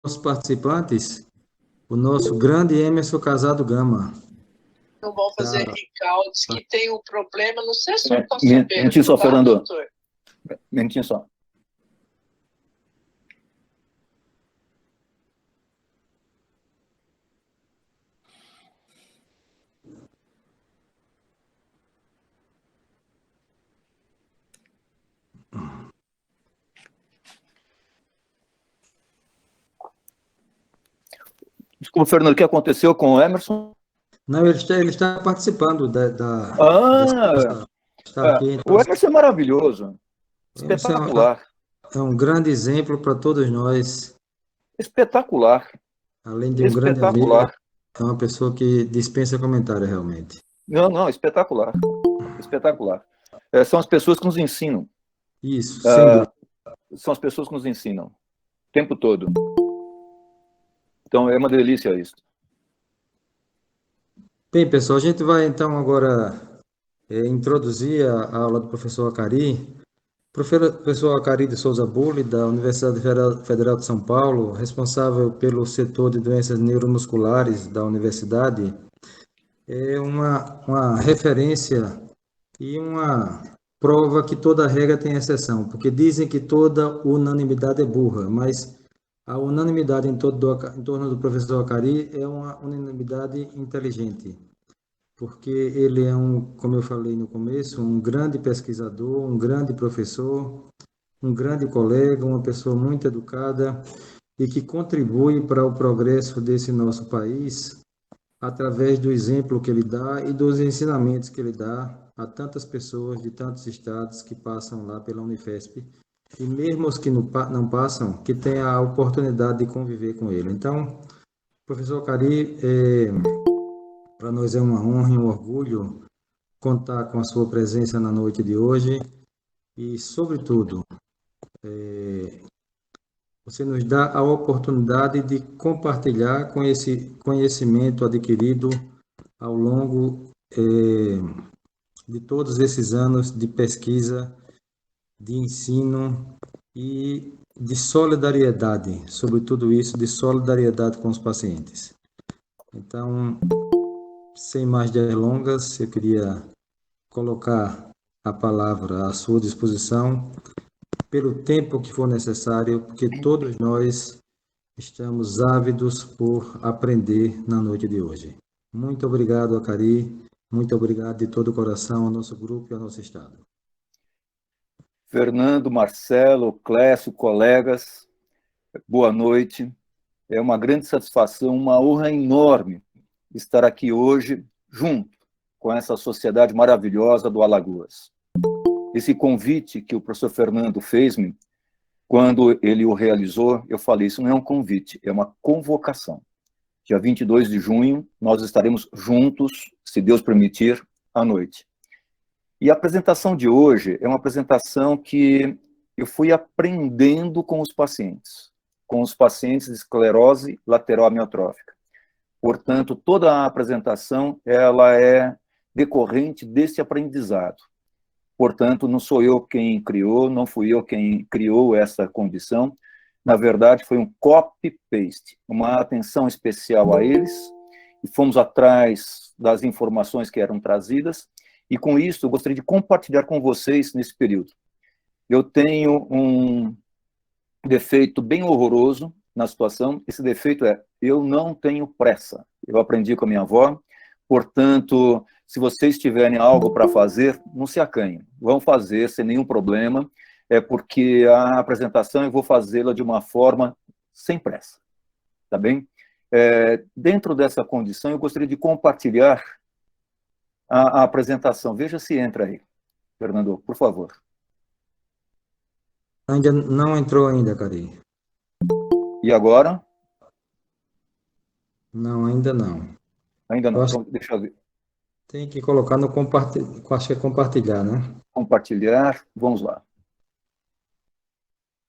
Os participantes, o nosso grande Emerson Casado Gama. Não vão fazer recalques, que tem um problema, não sei se o senhor está sabendo. Mentinho só, Fernando. doutor? Mentinho só. Desculpa, Fernando, o que aconteceu com o Emerson? Não, ele está participando está aqui. O Emerson é maravilhoso, espetacular. É um grande exemplo para todos nós. Espetacular. Além de um grande amigo, é uma pessoa que dispensa comentário, realmente. Não, espetacular. Espetacular. São as pessoas que nos ensinam. Isso, sem dúvida. São as pessoas que nos ensinam o tempo todo. Então, é uma delícia isso. Bem, pessoal, a gente vai então agora introduzir a aula do professor Acari. Professor Acari de Souza Bulli, da Universidade Federal de São Paulo, responsável pelo setor de doenças neuromusculares da universidade, é uma referência e uma prova que toda regra tem exceção, porque dizem que toda unanimidade é burra, mas a unanimidade em torno do professor Acari é uma unanimidade inteligente, porque ele é como eu falei no começo, um grande pesquisador, um grande professor, um grande colega, uma pessoa muito educada e que contribui para o progresso desse nosso país através do exemplo que ele dá e dos ensinamentos que ele dá a tantas pessoas de tantos estados que passam lá pela Unifesp e mesmo os que não passam, que têm a oportunidade de conviver com ele. Então, professor Cari, para nós é uma honra e um orgulho contar com a sua presença na noite de hoje e, sobretudo, você nos dá a oportunidade de compartilhar com esse conhecimento adquirido ao longo de todos esses anos de pesquisa, de ensino e de solidariedade, sobre tudo isso, de solidariedade com os pacientes. Então, sem mais delongas, eu queria colocar a palavra à sua disposição pelo tempo que for necessário, porque todos nós estamos ávidos por aprender na noite de hoje. Muito obrigado, Acari. Muito obrigado de todo o coração ao nosso grupo e ao nosso Estado. Fernando, Marcelo, Clécio, colegas, boa noite. É uma grande satisfação, uma honra enorme estar aqui hoje junto com essa sociedade maravilhosa do Alagoas. Esse convite que o professor Fernando fez-me, quando ele o realizou, eu falei, isso não é um convite, é uma convocação. Dia 22 de junho, nós estaremos juntos, se Deus permitir, à noite. E a apresentação de hoje é uma apresentação que eu fui aprendendo com os pacientes de esclerose lateral amiotrófica. Portanto, toda a apresentação ela é decorrente desse aprendizado. Portanto, não sou eu quem criou, não fui eu quem criou essa condição. Na verdade, foi um copy-paste, uma atenção especial a eles, e fomos atrás das informações que eram trazidas, e com isso eu gostaria de compartilhar com vocês nesse período. Eu tenho um defeito bem horroroso na situação, esse defeito é, eu não tenho pressa. Eu aprendi com a minha avó, portanto, se vocês tiverem algo para fazer, não se acanhem, vão fazer sem nenhum problema, porque a apresentação eu vou fazê-la de uma forma sem pressa, tá bem? Dentro dessa condição, eu gostaria de compartilhar a apresentação. Veja se entra aí, Fernando, por favor. Ainda não entrou ainda, Cari. E agora? Não, ainda não. Ainda não, então deixa eu ver. Tem que colocar no compartilhar, acho que é compartilhar, né? Compartilhar, vamos lá.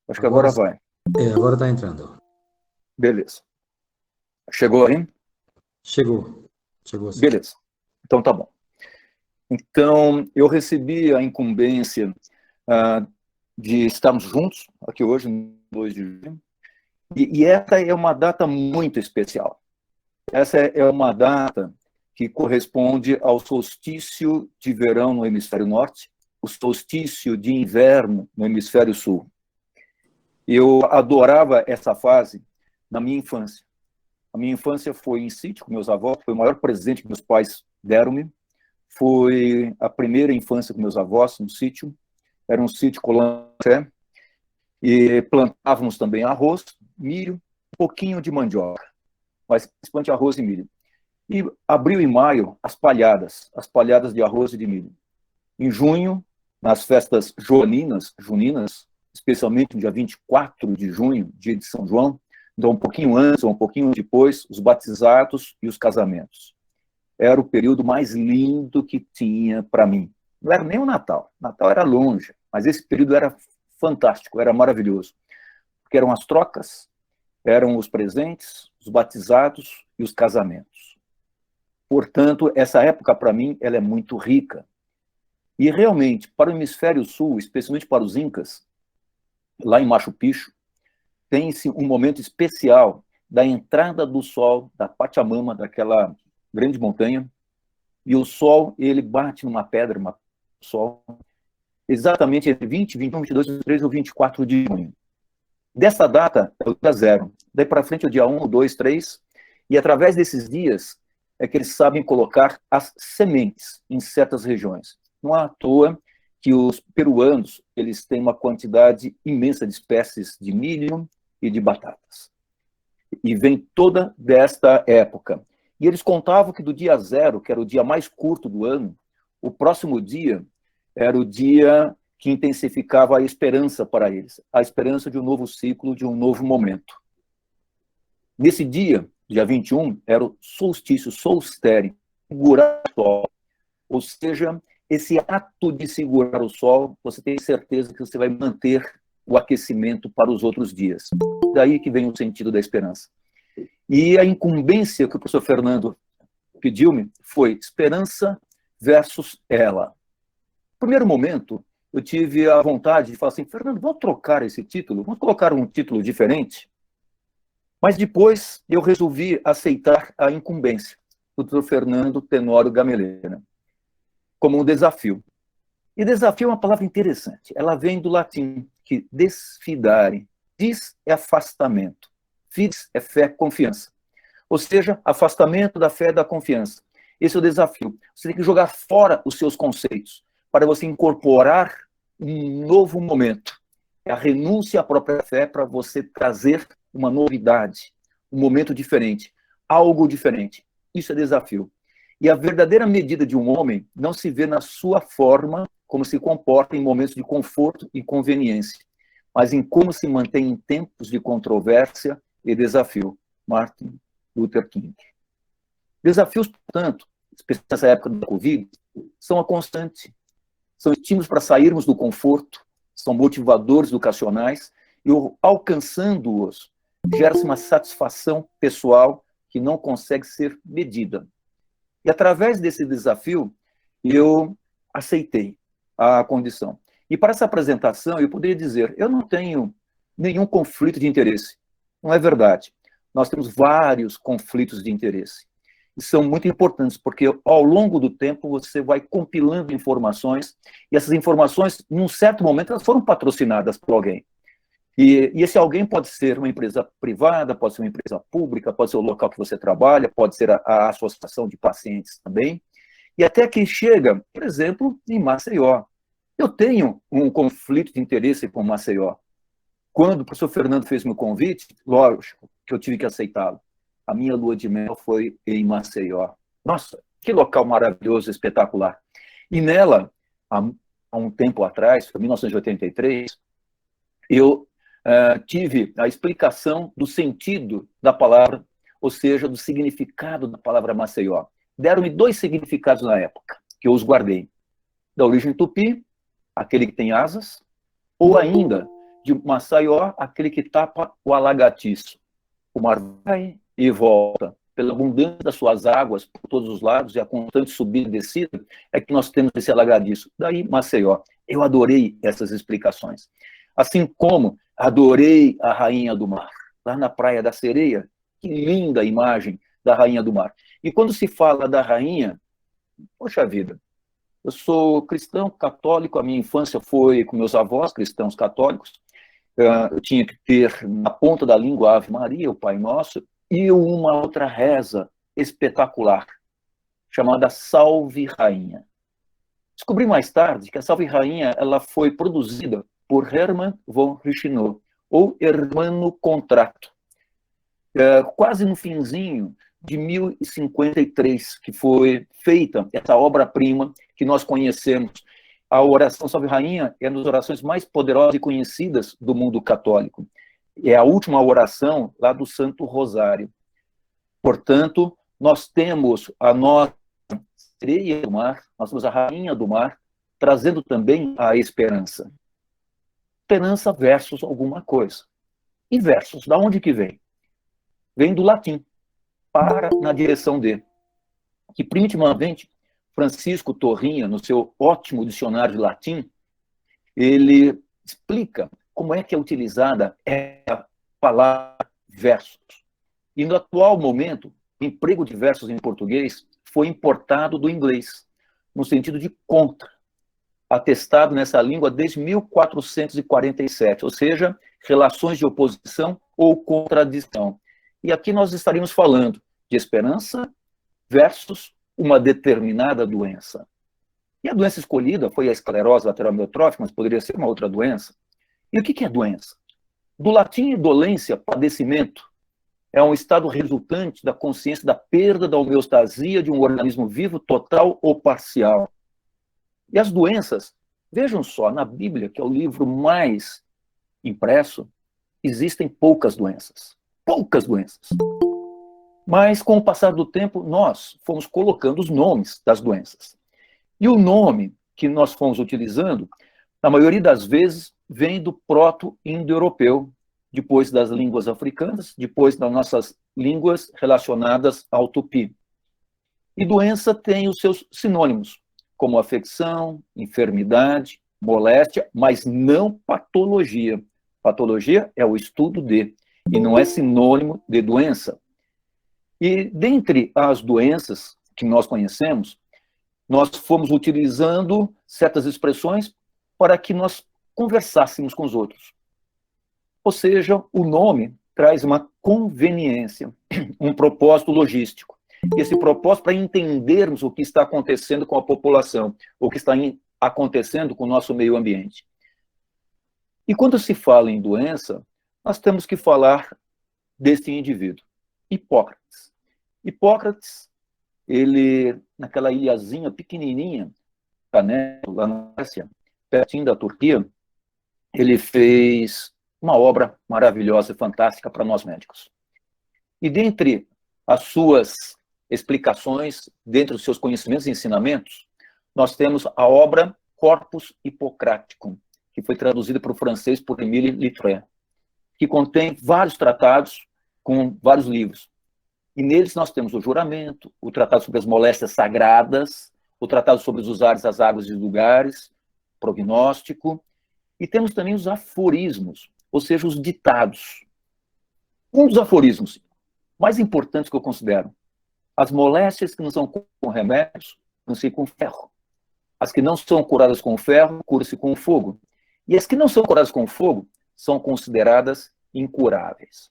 Acho que agora vai. Agora está entrando. Beleza. Chegou aí? Chegou sim. Beleza. Então tá bom. Então, eu recebi a incumbência de estarmos juntos aqui hoje, no 2 de junho, E essa é uma data muito especial. Essa é uma data que corresponde ao solstício de verão no hemisfério norte, o solstício de inverno no hemisfério sul. Eu adorava essa fase na minha infância. A minha infância foi em sítio com meus avós, foi o maior presente que meus pais deram-me. Foi a primeira infância com meus avós no sítio. Era um sítio colônia e plantávamos também arroz, milho, um pouquinho de mandioca, mas principalmente arroz e milho. E abril e maio, as palhadas de arroz e de milho. Em junho, nas festas juninas, especialmente no dia 24 de junho, dia de São João, então um pouquinho antes ou um pouquinho depois, os batizados e os casamentos. Era o período mais lindo que tinha para mim. Não era nem o Natal. Natal era longe, mas esse período era fantástico, era maravilhoso. Porque eram as trocas, eram os presentes, os batizados e os casamentos. Portanto, essa época, para mim, ela é muito rica. E, realmente, para o hemisfério sul, especialmente para os incas, lá em Machu Picchu, tem-se um momento especial da entrada do sol, da Pachamama, daquela grande montanha, e o sol, ele bate numa pedra, sol, exatamente entre 20, 21, 22, 23 ou 24 de junho. Dessa data, é o dia 0. Daí para frente é o dia 1, 2, 3, e através desses dias é que eles sabem colocar as sementes em certas regiões. Não é à toa que os peruanos, eles têm uma quantidade imensa de espécies de milho e de batatas. E vem toda desta época. E eles contavam que do dia 0, que era o dia mais curto do ano, o próximo dia era o dia que intensificava a esperança para eles, a esperança de um novo ciclo, de um novo momento. Nesse dia 21, era o solstício, solstério, segurar o sol. Ou seja, esse ato de segurar o sol, você tem certeza que você vai manter o aquecimento para os outros dias. Daí que vem o sentido da esperança. E a incumbência que o professor Fernando pediu-me foi esperança versus ela. No primeiro momento, eu tive a vontade de falar assim, Fernando, vamos trocar esse título? Vamos colocar um título diferente? Mas depois eu resolvi aceitar a incumbência do professor Fernando Tenório Gamelena como um desafio. E desafio é uma palavra interessante. Ela vem do latim, que desfidare. Dis é afastamento. Fides é fé, confiança. Ou seja, afastamento da fé e da confiança. Esse é o desafio. Você tem que jogar fora os seus conceitos para você incorporar um novo momento. É a renúncia à própria fé para você trazer uma novidade, um momento diferente, algo diferente. Isso é desafio. E a verdadeira medida de um homem não se vê na sua forma, como se comporta em momentos de conforto e conveniência, mas em como se mantém em tempos de controvérsia e desafio. Martin Luther King. Desafios, portanto, especialmente nessa época da Covid, são a constante. São estímulos para sairmos do conforto, são motivadores educacionais, e alcançando-os, gera-se uma satisfação pessoal que não consegue ser medida. E através desse desafio, eu aceitei a condição. E para essa apresentação, eu poderia dizer, eu não tenho nenhum conflito de interesse. Não é verdade. Nós temos vários conflitos de interesse. E são muito importantes, porque ao longo do tempo você vai compilando informações, e essas informações, num certo momento, elas foram patrocinadas por alguém. E esse alguém pode ser uma empresa privada, pode ser uma empresa pública, pode ser o local que você trabalha, pode ser a associação de pacientes também, e até que chega, por exemplo, em Maceió. Eu tenho um conflito de interesse com Maceió. Quando o professor Fernando fez meu convite, lógico que eu tive que aceitá-lo. A minha lua de mel foi em Maceió. Nossa, que local maravilhoso, espetacular. E nela, há um tempo atrás, em 1983, eu tive a explicação do sentido da palavra, ou seja, do significado da palavra Maceió. Deram-me 2 significados na época, que eu os guardei. Da origem tupi, aquele que tem asas, ou ainda de Maceió, aquele que tapa o alagatiço. O mar vai e volta, pela abundância das suas águas por todos os lados e a constante subida e descida, é que nós temos esse alagadiço. Daí Maceió. Eu adorei essas explicações. Assim como adorei a Rainha do Mar. lá na Praia da Sereia. Que linda imagem da Rainha do Mar. E quando se fala da rainha, poxa vida, eu sou cristão católico, a minha infância foi com meus avós cristãos católicos, eu tinha que ter na ponta da língua a Ave Maria, o Pai Nosso, e uma outra reza espetacular, chamada Salve Rainha. Descobri mais tarde que a Salve Rainha ela foi produzida por Hermann von Richenau, ou Hermano Contrato, quase no finzinho de 1053, que foi feita essa obra-prima que nós conhecemos. A oração Salve Rainha é uma das orações mais poderosas e conhecidas do mundo católico. É a última oração lá do Santo Rosário. Portanto, nós temos a nossa Sereia do Mar, nós temos a Rainha do Mar, trazendo também a esperança. Esperança versus alguma coisa. E versus, da onde que vem? Vem do latim, para na direção de. Que primitivamente, Francisco Torrinha, no seu ótimo dicionário de latim, ele explica como é que é utilizada a palavra versos. E no atual momento, o emprego de versos em português foi importado do inglês, no sentido de contra, atestado nessa língua desde 1447, ou seja, relações de oposição ou contradição. E aqui nós estaríamos falando de esperança versus uma determinada doença. E a doença escolhida foi a esclerose lateral amiotrófica, mas poderia ser uma outra doença. E o que é doença? Do latim, dolência, padecimento, é um estado resultante da consciência da perda da homeostasia de um organismo vivo total ou parcial. E as doenças, vejam só, na Bíblia, que é o livro mais impresso, existem poucas doenças. Poucas doenças. Mas, com o passar do tempo, nós fomos colocando os nomes das doenças. E o nome que nós fomos utilizando, na maioria das vezes, vem do proto-indo-europeu, depois das línguas africanas, depois das nossas línguas relacionadas ao tupi. E doença tem os seus sinônimos, como afecção, enfermidade, moléstia, mas não patologia. Patologia é o estudo de, e não é sinônimo de doença. E dentre as doenças que nós conhecemos, nós fomos utilizando certas expressões para que nós conversássemos com os outros. Ou seja, o nome traz uma conveniência, um propósito logístico. E esse propósito para entendermos o que está acontecendo com a população, o que está acontecendo com o nosso meio ambiente. E quando se fala em doença, nós temos que falar desse indivíduo, Hipócrates. Hipócrates, ele, naquela ilhazinha pequenininha, Caneto, lá na Grécia, pertinho da Turquia, ele fez uma obra maravilhosa e fantástica para nós médicos. E dentre as suas explicações, dentre os seus conhecimentos e ensinamentos, nós temos a obra Corpus Hippocraticum, que foi traduzida para o francês por Émile Littré, que contém vários tratados com vários livros. E neles nós temos o juramento, o tratado sobre as moléstias sagradas, o tratado sobre os usares das águas e lugares, prognóstico, e temos também os aforismos, ou seja, os ditados. Um dos aforismos mais importantes que eu considero: as moléstias que não são com remédios, curam-se com ferro. As que não são curadas com ferro, curam-se com fogo. E as que não são curadas com fogo, são consideradas incuráveis.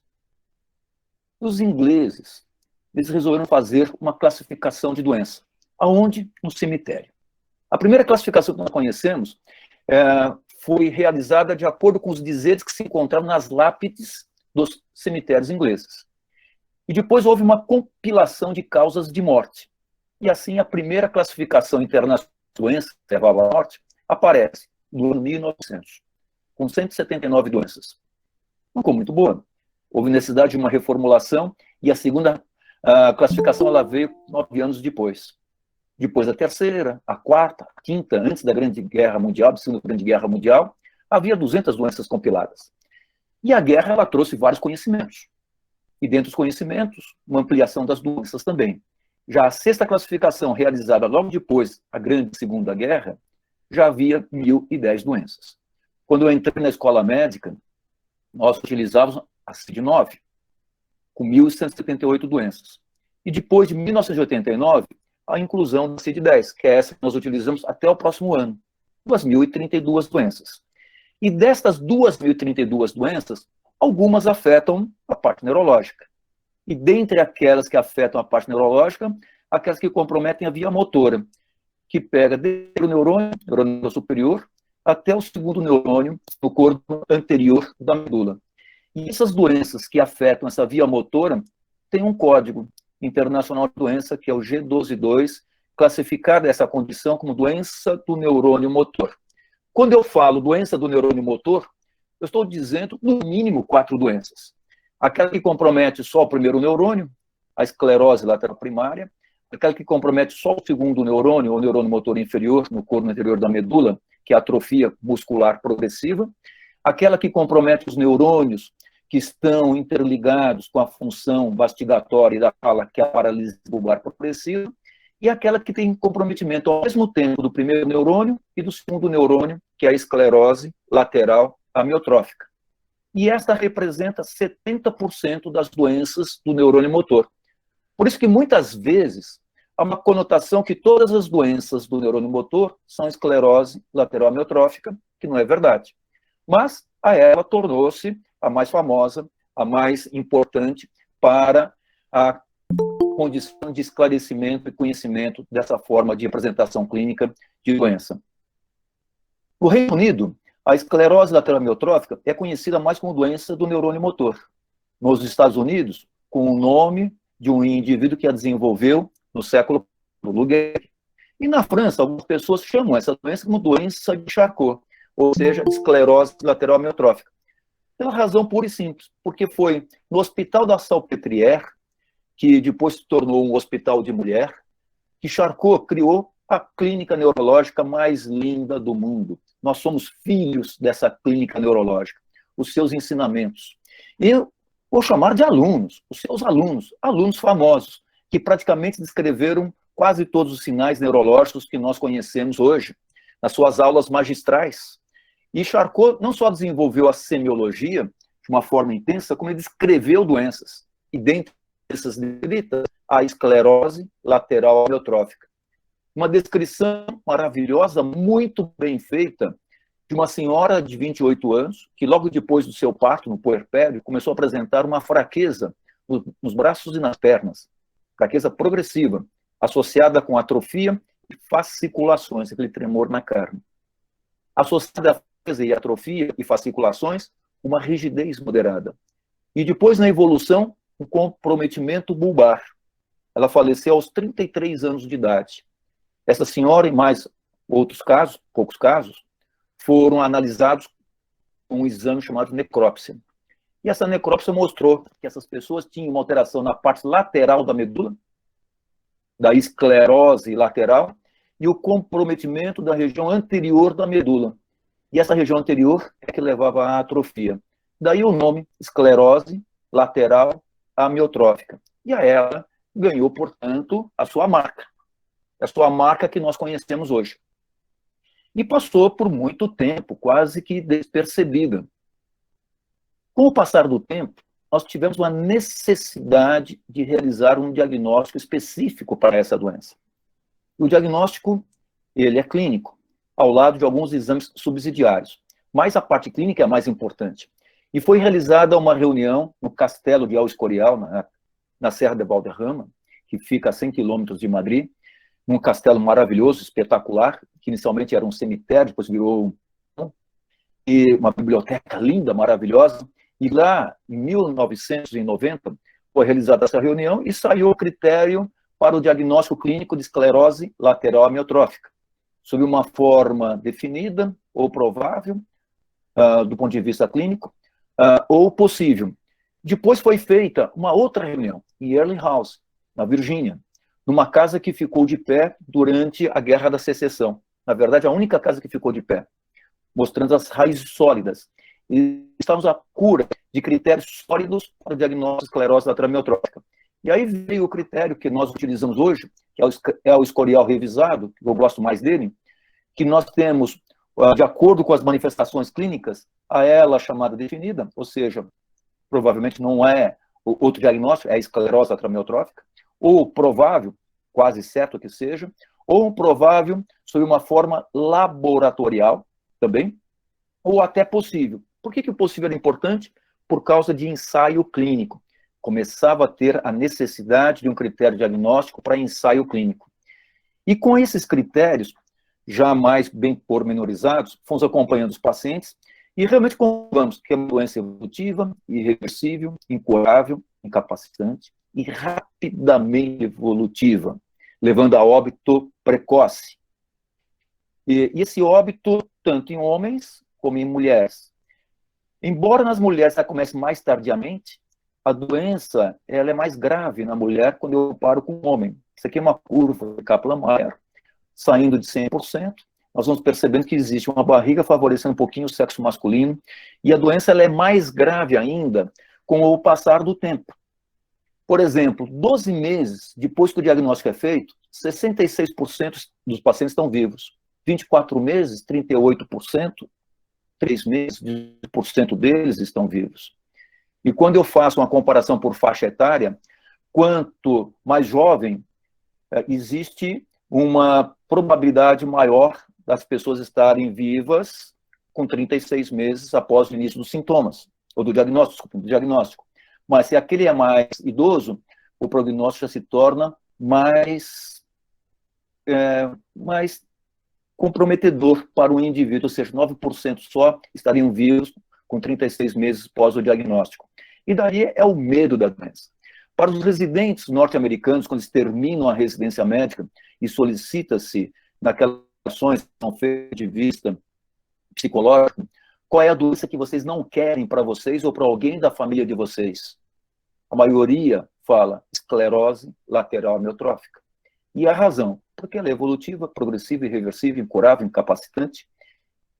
Os ingleses, eles resolveram fazer uma classificação de doença. Aonde? No cemitério. A primeira classificação que nós conhecemos foi realizada de acordo com os dizeres que se encontravam nas lápides dos cemitérios ingleses. E depois houve uma compilação de causas de morte. E assim a primeira classificação internacional de doenças que levava à morte aparece no ano 1900, com 179 doenças. Não ficou muito boa. Houve necessidade de uma reformulação e a segunda classificação ela veio 9 anos depois. Depois a terceira, a quarta, a quinta, antes da Grande Guerra Mundial, da Segunda Grande Guerra Mundial, havia 200 doenças compiladas. E a guerra ela trouxe vários conhecimentos. E dentro dos conhecimentos, uma ampliação das doenças também. Já a sexta classificação, realizada logo depois da Grande Segunda Guerra, já havia 1010 doenças. Quando eu entrei na escola médica, nós utilizávamos a CID-9, com 1.178 doenças. E depois de 1989, a inclusão da CID-10, que é essa que nós utilizamos até o próximo ano, 2.032 doenças. E destas 2.032 doenças, algumas afetam a parte neurológica. E dentre aquelas que afetam a parte neurológica, aquelas que comprometem a via motora, que pega desde o neurônio superior, até o segundo neurônio no corpo anterior da medula. E essas doenças que afetam essa via motora têm um código internacional de doença, que é o G12.2, classificada essa condição como doença do neurônio motor. Quando eu falo doença do neurônio motor, eu estou dizendo, no mínimo, 4 doenças. Aquela que compromete só o primeiro neurônio, a esclerose lateral primária, aquela que compromete só o segundo neurônio, ou neurônio motor inferior, no corpo anterior da medula, que é a atrofia muscular progressiva, aquela que compromete os neurônios que estão interligados com a função mastigatória da fala, que é a paralisia bulbar progressiva, e aquela que tem comprometimento ao mesmo tempo do primeiro neurônio e do segundo neurônio, que é a esclerose lateral amiotrófica. E esta representa 70% das doenças do neurônio motor. Por isso que muitas vezes há uma conotação que todas as doenças do neurônio motor são esclerose lateral amiotrófica, que não é verdade. Mas a ela tornou-se a mais famosa, a mais importante para a condição de esclarecimento e conhecimento dessa forma de representação clínica de doença. No Reino Unido, a esclerose lateral amiotrófica é conhecida mais como doença do neurônio motor. Nos Estados Unidos, com o nome de um indivíduo que a desenvolveu no século Luguet. E na França, algumas pessoas chamam essa doença como doença de Charcot, ou seja, esclerose lateral amiotrófica. Pela razão pura e simples, porque foi no Hospital da Salpêtrière, que depois se tornou um hospital de mulher, que Charcot criou a clínica neurológica mais linda do mundo. Nós somos filhos dessa clínica neurológica, os seus ensinamentos. E eu vou chamar de alunos, os seus alunos, alunos famosos, que praticamente descreveram quase todos os sinais neurológicos que nós conhecemos hoje, nas suas aulas magistrais. E Charcot não só desenvolveu a semiologia de uma forma intensa, como ele descreveu doenças. E dentre essas descritas, a esclerose lateral amiotrófica. Uma descrição maravilhosa, muito bem feita, de uma senhora de 28 anos, que logo depois do seu parto, no puerpério, começou a apresentar uma fraqueza nos braços e nas pernas. Fraqueza progressiva, associada com atrofia e fasciculações, aquele tremor na carne. Associada a fraqueza e atrofia e fasciculações, uma rigidez moderada. E depois, na evolução, um comprometimento bulbar. Ela faleceu aos 33 anos de idade. Essa senhora e mais outros casos, poucos casos, foram analisados com um exame chamado necrópsia. E essa necrópsia mostrou que essas pessoas tinham uma alteração na parte lateral da medula, da esclerose lateral, e o comprometimento da região anterior da medula. E essa região anterior é que levava à atrofia. Daí o nome esclerose lateral amiotrófica. E a ela ganhou, portanto, a sua marca. A sua marca que nós conhecemos hoje. E passou por muito tempo, quase que despercebida. Com o passar do tempo, nós tivemos uma necessidade de realizar um diagnóstico específico para essa doença. O diagnóstico, ele é clínico, ao lado de alguns exames subsidiários. Mas a parte clínica é a mais importante. E foi realizada uma reunião no Castelo de El Escorial, na Serra de Valderrama, que fica a 100 quilômetros de Madrid, num castelo maravilhoso, espetacular, que inicialmente era um cemitério, depois virou uma biblioteca linda, maravilhosa. E lá, em 1990, foi realizada essa reunião e saiu o critério para o diagnóstico clínico de esclerose lateral amiotrófica, sob uma forma definida ou provável, do ponto de vista clínico, ou possível. Depois foi feita uma outra reunião, em Early House, na Virgínia, numa casa que ficou de pé durante a Guerra da Secessão. Na verdade, a única casa que ficou de pé, mostrando as raízes sólidas. E estamos à cura de critérios sólidos para o diagnóstico de esclerose lateral amiotrófica. E aí veio o critério que nós utilizamos hoje, que é o Escorial revisado, que eu gosto mais dele, que nós temos, de acordo com as manifestações clínicas, a ela chamada definida, ou seja, provavelmente não é o outro diagnóstico, é a esclerose lateral amiotrófica, ou provável, quase certo que seja, ou um provável sob uma forma laboratorial também, ou até possível. Por que o possível era importante? Por causa de ensaio clínico. Começava a ter a necessidade de um critério diagnóstico para ensaio clínico. E com esses critérios, já mais bem pormenorizados, fomos acompanhando os pacientes e realmente comprovamos que é uma doença evolutiva, irreversível, incurável, incapacitante e rapidamente evolutiva, levando a óbito precoce. E esse óbito, tanto em homens como em mulheres. Embora nas mulheres ela comece mais tardiamente, a doença ela é mais grave na mulher quando eu comparo com o homem. Isso aqui é uma curva de Kaplan-Meier, saindo de 100%, nós vamos percebendo que existe uma barriga favorecendo um pouquinho o sexo masculino, e a doença ela é mais grave ainda com o passar do tempo. Por exemplo, 12 meses depois que o diagnóstico é feito, 66% dos pacientes estão vivos. 24 meses, 38%, 3 meses, 10% deles estão vivos. E quando eu faço uma comparação por faixa etária, quanto mais jovem, existe uma probabilidade maior das pessoas estarem vivas com 36 meses após o início dos sintomas, ou do diagnóstico. Mas se aquele é mais idoso, o prognóstico já se torna mais comprometedor para o indivíduo, ou seja, 9% só estariam vivos com 36 meses após o diagnóstico. E daí é o medo da doença. Para os residentes norte-americanos, quando eles terminam a residência médica e solicita-se naquelas ações que são feitas de vista psicológica, qual é a doença que vocês não querem para vocês ou para alguém da família de vocês? A maioria fala esclerose lateral amiotrófica. E a razão, porque ela é evolutiva, progressiva, irreversível, incurável, incapacitante,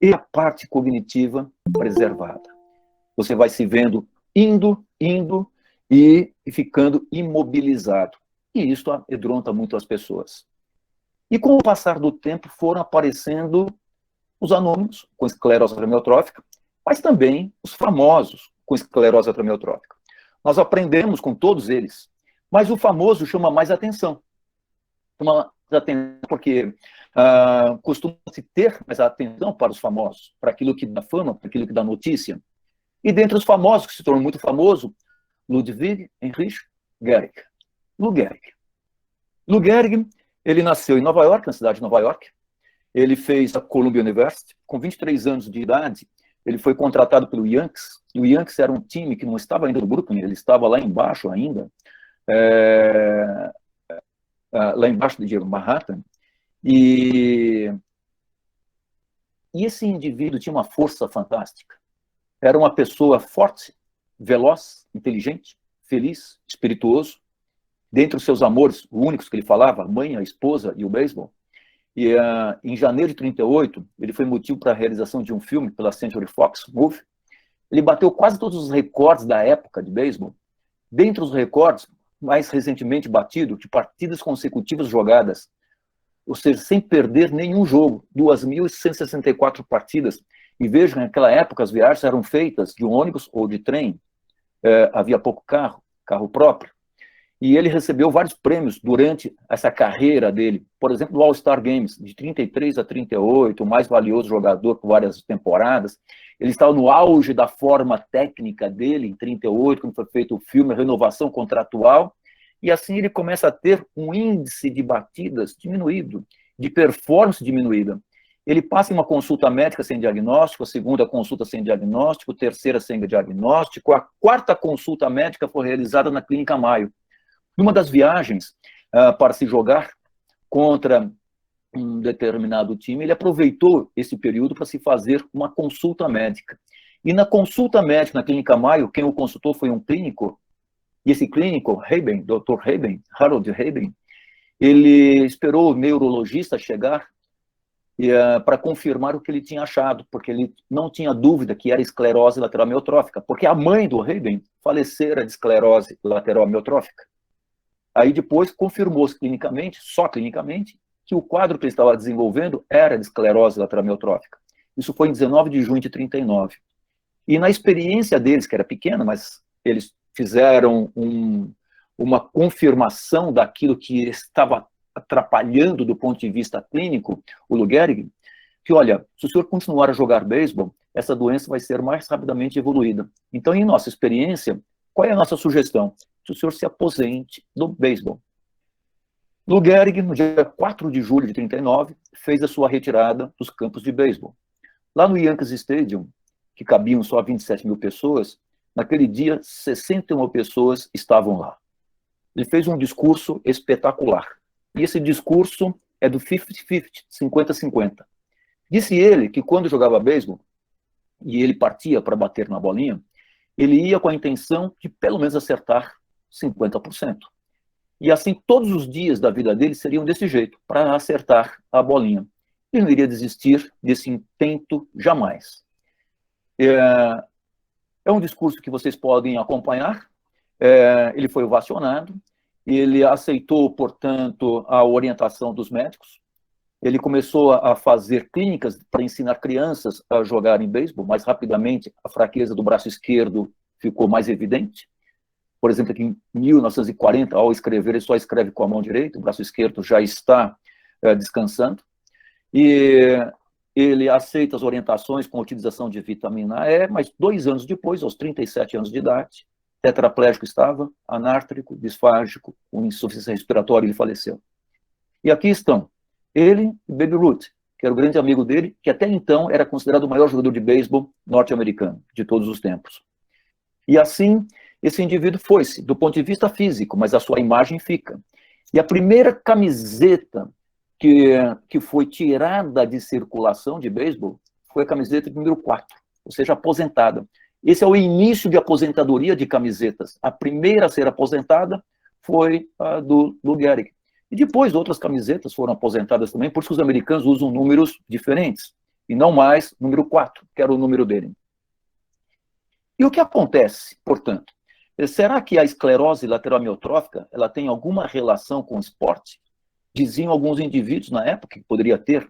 e a parte cognitiva preservada. Você vai se vendo indo e ficando imobilizado. E isso amedronta muito as pessoas. E com o passar do tempo foram aparecendo os anônimos com esclerose amiotrófica, mas também os famosos com esclerose amiotrófica. Nós aprendemos com todos eles, mas o famoso chama mais atenção. Chama atenção porque costuma-se ter mais atenção para os famosos, para aquilo que dá fama, para aquilo que dá notícia. E dentre os famosos, que se tornou muito famoso, Ludwig Heinrich Gehrig. Lou Gehrig. Lou Gehrig, ele nasceu em Nova York, na cidade de Nova York. Ele fez a Columbia University. Com 23 anos de idade, ele foi contratado pelo Yankees. E o Yankees era um time que não estava ainda no Brooklyn, ele estava lá embaixo ainda, lá embaixo de Manhattan. E esse indivíduo tinha uma força fantástica. Era uma pessoa forte, veloz, inteligente, feliz, espirituoso. Dentre os seus amores, os únicos que ele falava, a mãe, a esposa e o beisebol. E em janeiro de 1938, ele foi motivo para a realização de um filme pela Century Fox Movie. Ele bateu quase todos os recordes da época de beisebol. Dentre os recordes, mais recentemente batido, de partidas consecutivas jogadas, ou seja, sem perder nenhum jogo, 2.164 partidas. E vejam, naquela época as viagens eram feitas de ônibus ou de trem, havia pouco carro próprio. E ele recebeu vários prêmios durante essa carreira dele. Por exemplo, do All-Star Games, de 33 a 38, o mais valioso jogador por várias temporadas. Ele estava no auge da forma técnica dele, em 38, quando foi feito o filme, a renovação contratual. E assim ele começa a ter um índice de batidas diminuído, de performance diminuída. Ele passa em uma consulta médica sem diagnóstico, a segunda consulta sem diagnóstico, a terceira sem diagnóstico, a quarta consulta médica foi realizada na Clínica Mayo. Numa das viagens para se jogar contra um determinado time, ele aproveitou esse período para se fazer uma consulta médica. E na consulta médica na Clínica Mayo, quem o consultou foi um clínico, e esse clínico, Haben, Dr. Haben, Harold Haben, ele esperou o neurologista chegar para confirmar o que ele tinha achado, porque ele não tinha dúvida que era esclerose lateral amiotrófica, porque a mãe do Haben falecera de esclerose lateral amiotrófica. Aí depois confirmou-se clinicamente, só clinicamente, que o quadro que ele estava desenvolvendo era de esclerose lateral amiotrófica. Isso foi em 19 de junho de 1939. E na experiência deles, que era pequena, mas eles fizeram uma confirmação daquilo que estava atrapalhando do ponto de vista clínico o Lou Gehrig, que, olha, se o senhor continuar a jogar beisebol, essa doença vai ser mais rapidamente evoluída. Então, em nossa experiência, qual é a nossa sugestão? Que o senhor se aposente do beisebol. Lou Gehrig, no dia 4 de julho de 39, fez a sua retirada dos campos de beisebol. Lá no Yankees Stadium, que cabiam só 27 mil pessoas, naquele dia, 61 pessoas estavam lá. Ele fez um discurso espetacular. E esse discurso é do 50-50, 50-50. Disse ele que quando jogava beisebol, e ele partia para bater na bolinha, ele ia com a intenção de pelo menos acertar 50%. E assim, todos os dias da vida dele seriam desse jeito, para acertar a bolinha. Ele não iria desistir desse intento jamais. É um discurso que vocês podem acompanhar. Ele foi ovacionado, ele aceitou, portanto, a orientação dos médicos. Ele começou a fazer clínicas para ensinar crianças a jogarem beisebol. Mais rapidamente, a fraqueza do braço esquerdo ficou mais evidente. Por exemplo, aqui em 1940, ao escrever, ele só escreve com a mão direita, o braço esquerdo já está descansando. E ele aceita as orientações com a utilização de vitamina E, mas 2 anos depois, aos 37 anos de idade, tetraplégico estava, anártrico, disfágico, com insuficiência respiratória, ele faleceu. E aqui estão ele e Babe Ruth, que era o grande amigo dele, que até então era considerado o maior jogador de beisebol norte-americano de todos os tempos. E assim, esse indivíduo foi-se, do ponto de vista físico, mas a sua imagem fica. E a primeira camiseta que foi tirada de circulação de beisebol foi a camiseta de número 4, ou seja, aposentada. Esse é o início de aposentadoria de camisetas. A primeira a ser aposentada foi a do Lou Gehrig. E depois outras camisetas foram aposentadas também, por isso que os americanos usam números diferentes, e não mais número 4, que era o número dele. E o que acontece, portanto? Será que a esclerose lateral amiotrófica ela tem alguma relação com o esporte? Diziam alguns indivíduos na época que poderia ter,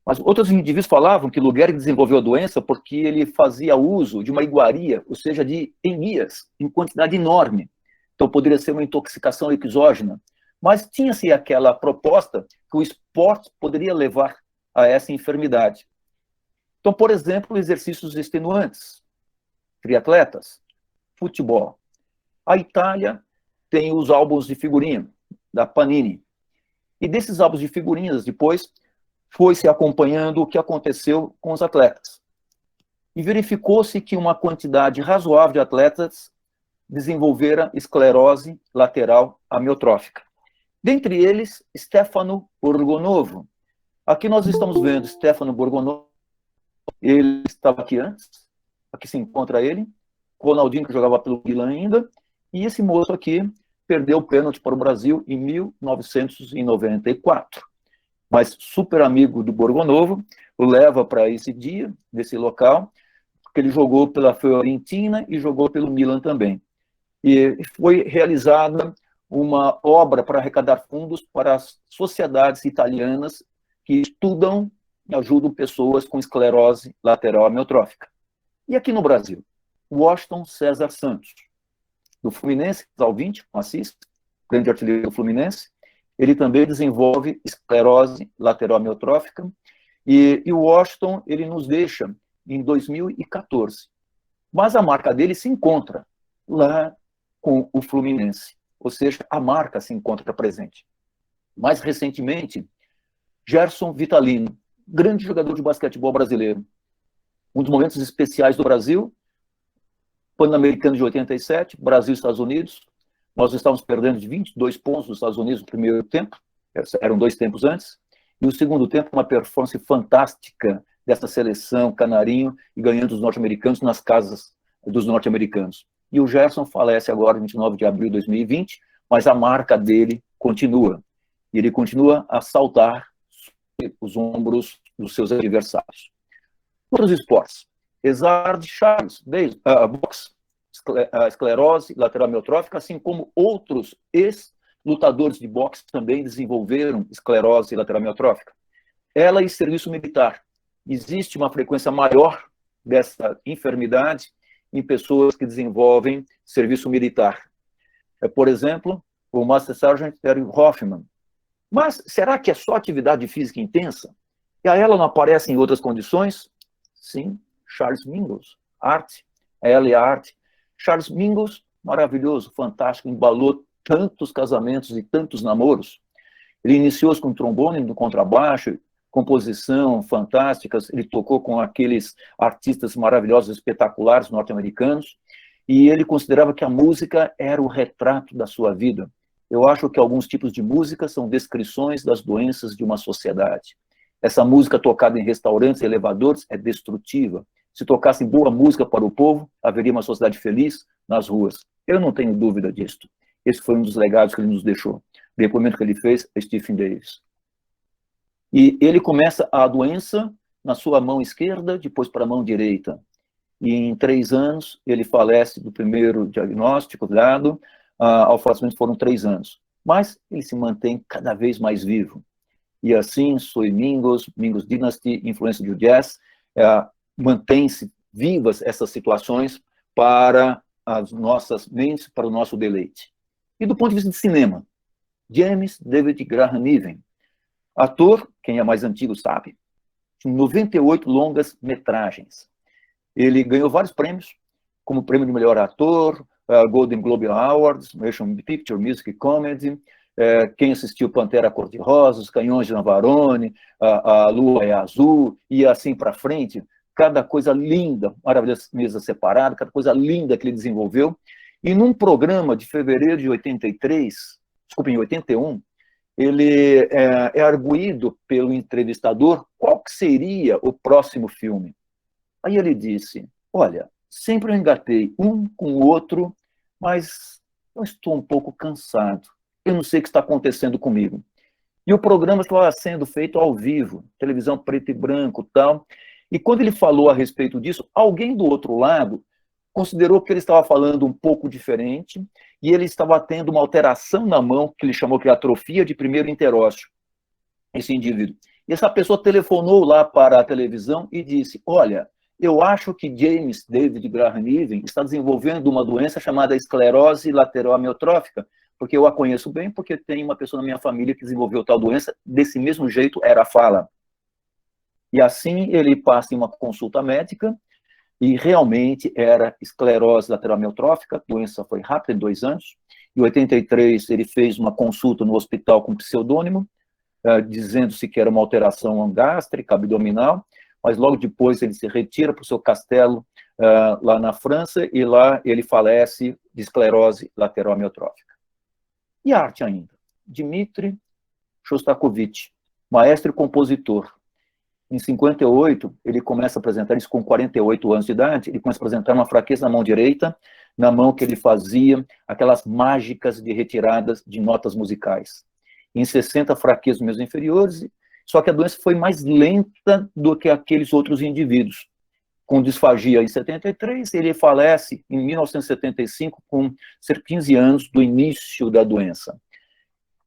mas outros indivíduos falavam que Lou Gehrig desenvolveu a doença porque ele fazia uso de uma iguaria, ou seja, de emias, em quantidade enorme. Então poderia ser uma intoxicação exógena. Mas tinha-se aquela proposta que o esporte poderia levar a essa enfermidade. Então, por exemplo, exercícios extenuantes, triatletas, futebol. A Itália tem os álbuns de figurinha, da Panini. E desses álbuns de figurinhas, depois, foi-se acompanhando o que aconteceu com os atletas. E verificou-se que uma quantidade razoável de atletas desenvolveram esclerose lateral amiotrófica. Dentre eles, Stefano Borgonovo. Aqui nós estamos vendo Stefano Borgonovo. Ele estava aqui antes. Aqui se encontra ele. Ronaldinho, que jogava pelo Milan ainda. E esse moço aqui perdeu o pênalti para o Brasil em 1994. Mas super amigo do Borgonovo, o leva para esse dia, nesse local, porque ele jogou pela Fiorentina e jogou pelo Milan também. E foi realizada uma obra para arrecadar fundos para as sociedades italianas que estudam e ajudam pessoas com esclerose lateral amiotrófica. E aqui no Brasil, Washington César Santos, do Fluminense, ao 20, Assis, grande artilheiro do Fluminense, ele também desenvolve esclerose lateral amiotrófica, e o Washington ele nos deixa em 2014. Mas a marca dele se encontra lá com o Fluminense, ou seja, a marca se encontra presente. Mais recentemente, Gerson Vitalino, grande jogador de basquetebol brasileiro. Um dos momentos especiais do Brasil, Pan-Americano de 87, Brasil e Estados Unidos. Nós estávamos perdendo de 22 pontos dos Estados Unidos no primeiro tempo, eram 2 tempos antes, e o segundo tempo, uma performance fantástica dessa seleção canarinho e ganhando os norte-americanos nas casas dos norte-americanos. E o Gerson falece agora, 29 de abril de 2020, mas a marca dele continua. E ele continua a saltar os ombros dos seus adversários. Outros esportes. Exard Charles, boxe, esclerose lateral amiotrófica, assim como outros ex-lutadores de boxe também desenvolveram esclerose lateral amiotrófica. Ela e serviço militar. Existe uma frequência maior dessa enfermidade em pessoas que desenvolvem serviço militar. Por exemplo, o Master Sergeant Erwin Hoffman. Mas será que é só atividade física intensa? E a ela não aparece em outras condições? Sim, Charles Mingus, arte, ela e a arte. Charles Mingus, maravilhoso, fantástico, embalou tantos casamentos e tantos namoros. Ele iniciou-se com trombone, no contrabaixo, composição fantásticas, ele tocou com aqueles artistas maravilhosos, espetaculares, norte-americanos, e ele considerava que a música era o retrato da sua vida. Eu acho que alguns tipos de música são descrições das doenças de uma sociedade. Essa música tocada em restaurantes e elevadores é destrutiva. Se tocasse boa música para o povo, haveria uma sociedade feliz nas ruas. Eu não tenho dúvida disto. Esse foi um dos legados que ele nos deixou. O depoimento que ele fez a Stephen Davis. E ele começa a doença na sua mão esquerda, depois para a mão direita. E em 3 anos, ele falece do primeiro diagnóstico dado, ao falecimento foram 3 anos. Mas ele se mantém cada vez mais vivo. E assim, Soy Mingus, Mingus Dynasty, influência do jazz, mantém-se vivas essas situações para as nossas mentes, para o nosso deleite. E do ponto de vista de cinema, James David Graham Niven, ator, quem é mais antigo sabe, 98 longas metragens. Ele ganhou vários prêmios, como prêmio de melhor ator, Golden Globe Awards, Motion Picture, Music e Comedy. Quem assistiu Pantera Cor-de-Rosa, Os Canhões de Navarone, A Lua é Azul, e assim para frente, cada coisa linda, maravilhosa mesa separada, cada coisa linda que ele desenvolveu. E num programa de fevereiro de 83, desculpe, em 81, ele é arguído pelo entrevistador qual que seria o próximo filme. Aí ele disse, olha, sempre eu engatei um com o outro, mas eu estou um pouco cansado. Eu não sei o que está acontecendo comigo. E o programa estava sendo feito ao vivo, televisão preto e branco e tal. E quando ele falou a respeito disso, alguém do outro lado considerou que ele estava falando um pouco diferente e ele estava tendo uma alteração na mão, que ele chamou de atrofia de primeiro interósseo, esse indivíduo. E essa pessoa telefonou lá para a televisão e disse, olha, eu acho que James David Graham Niven está desenvolvendo uma doença chamada esclerose lateral amiotrófica, porque eu a conheço bem, porque tem uma pessoa na minha família que desenvolveu tal doença, desse mesmo jeito era a fala. E assim ele passa em uma consulta médica, e realmente era esclerose lateral amiotrófica, a doença foi rápida, em 2 anos. Em 83, ele fez uma consulta no hospital com pseudônimo, dizendo-se que era uma alteração gástrica, abdominal, mas logo depois ele se retira para o seu castelo lá na França, e lá ele falece de esclerose lateral amiotrófica. E arte ainda. Dmitri Shostakovich, maestro e compositor. Em 58, ele começa a apresentar, isso com 48 anos de idade, ele começa a apresentar uma fraqueza na mão direita, na mão que ele fazia aquelas mágicas de retiradas de notas musicais. Em 60, fraqueza nos membros inferiores, só que a doença foi mais lenta do que aqueles outros indivíduos. Com disfagia em 73, ele falece em 1975, com cerca de 15 anos do início da doença.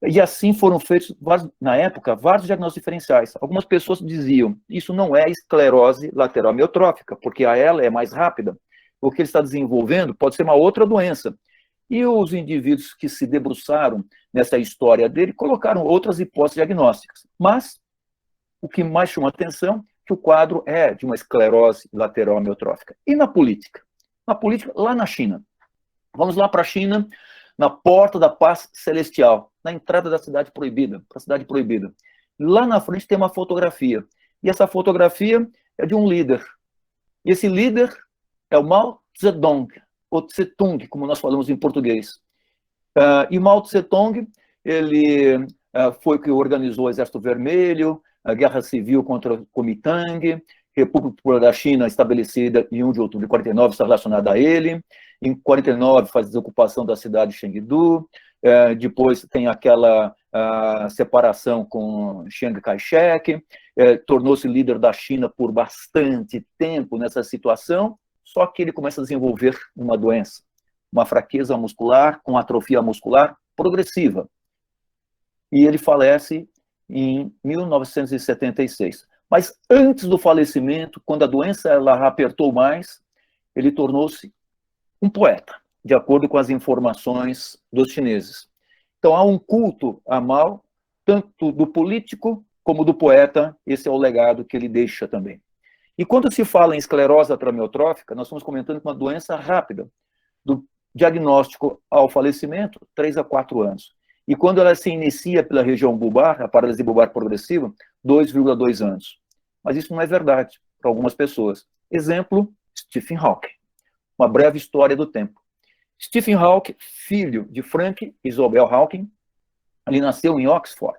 E assim foram feitos, na época, vários diagnósticos diferenciais. Algumas pessoas diziam, isso não é esclerose lateral amiotrófica, porque a ela é mais rápida. O que ele está desenvolvendo pode ser uma outra doença. E os indivíduos que se debruçaram nessa história dele colocaram outras hipóteses diagnósticas. Mas o que mais chama atenção é que o quadro é de uma esclerose lateral amiotrófica. E na política? Na política, lá na China. Vamos lá para a China, na porta da paz celestial, na entrada da cidade proibida, para a cidade proibida. Lá na frente tem uma fotografia. E essa fotografia é de um líder. E esse líder é o Mao Zedong, ou Tse-tung, como nós falamos em português. E Mao Tse-tung, ele foi o que organizou o Exército Vermelho, a Guerra Civil contra o Kuomintang, República Popular da China, estabelecida em 1 de outubro de 49, está relacionada a ele. Em 49, faz a desocupação da cidade de Chengdu. Depois tem aquela separação com Chiang Kai-shek. Tornou-se líder da China por bastante tempo nessa situação. Só que ele começa a desenvolver uma doença, uma fraqueza muscular com atrofia muscular progressiva. E ele falece em 1976. Mas antes do falecimento, quando a doença ela apertou mais, ele tornou-se um poeta, de acordo com as informações dos chineses. Então, há um culto a Mao, tanto do político como do poeta. Esse é o legado que ele deixa também. E quando se fala em esclerose lateral amiotrófica, nós estamos comentando uma doença rápida, do diagnóstico ao falecimento, 3 a 4 anos. E quando ela se inicia pela região bulbar, a paralisia bulbar progressiva, 2,2 anos. Mas isso não é verdade para algumas pessoas. Exemplo, Stephen Hawking. Uma breve história do tempo. Stephen Hawking, filho de Frank e Isabel Hawking, ele nasceu em Oxford.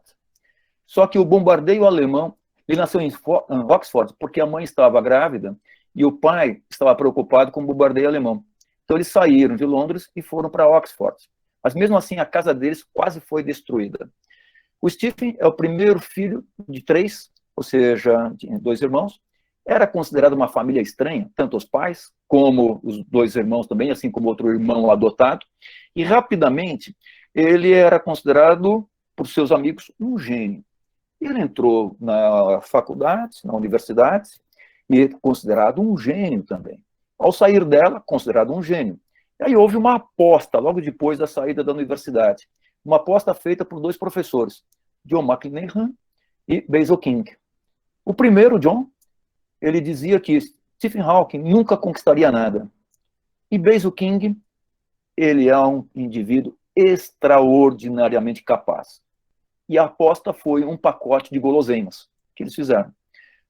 Só que o bombardeio alemão, ele nasceu em Oxford porque a mãe estava grávida e o pai estava preocupado com o bombardeio alemão. Então eles saíram de Londres e foram para Oxford. Mas mesmo assim a casa deles quase foi destruída. O Stephen é o primeiro filho de 3, ou seja, de 2 irmãos. Era considerado uma família estranha, tanto os pais como os 2 irmãos também, assim como outro irmão adotado. E rapidamente ele era considerado por seus amigos um gênio. Ele entrou na faculdade, na universidade, e considerado um gênio também. Ao sair dela, considerado um gênio. E aí houve uma aposta, logo depois da saída da universidade. Uma aposta feita por 2 professores, John McLennan e Basil King. O primeiro, John, ele dizia que Stephen Hawking nunca conquistaria nada. E Basil King, ele é um indivíduo extraordinariamente capaz. E a aposta foi um pacote de guloseimas que eles fizeram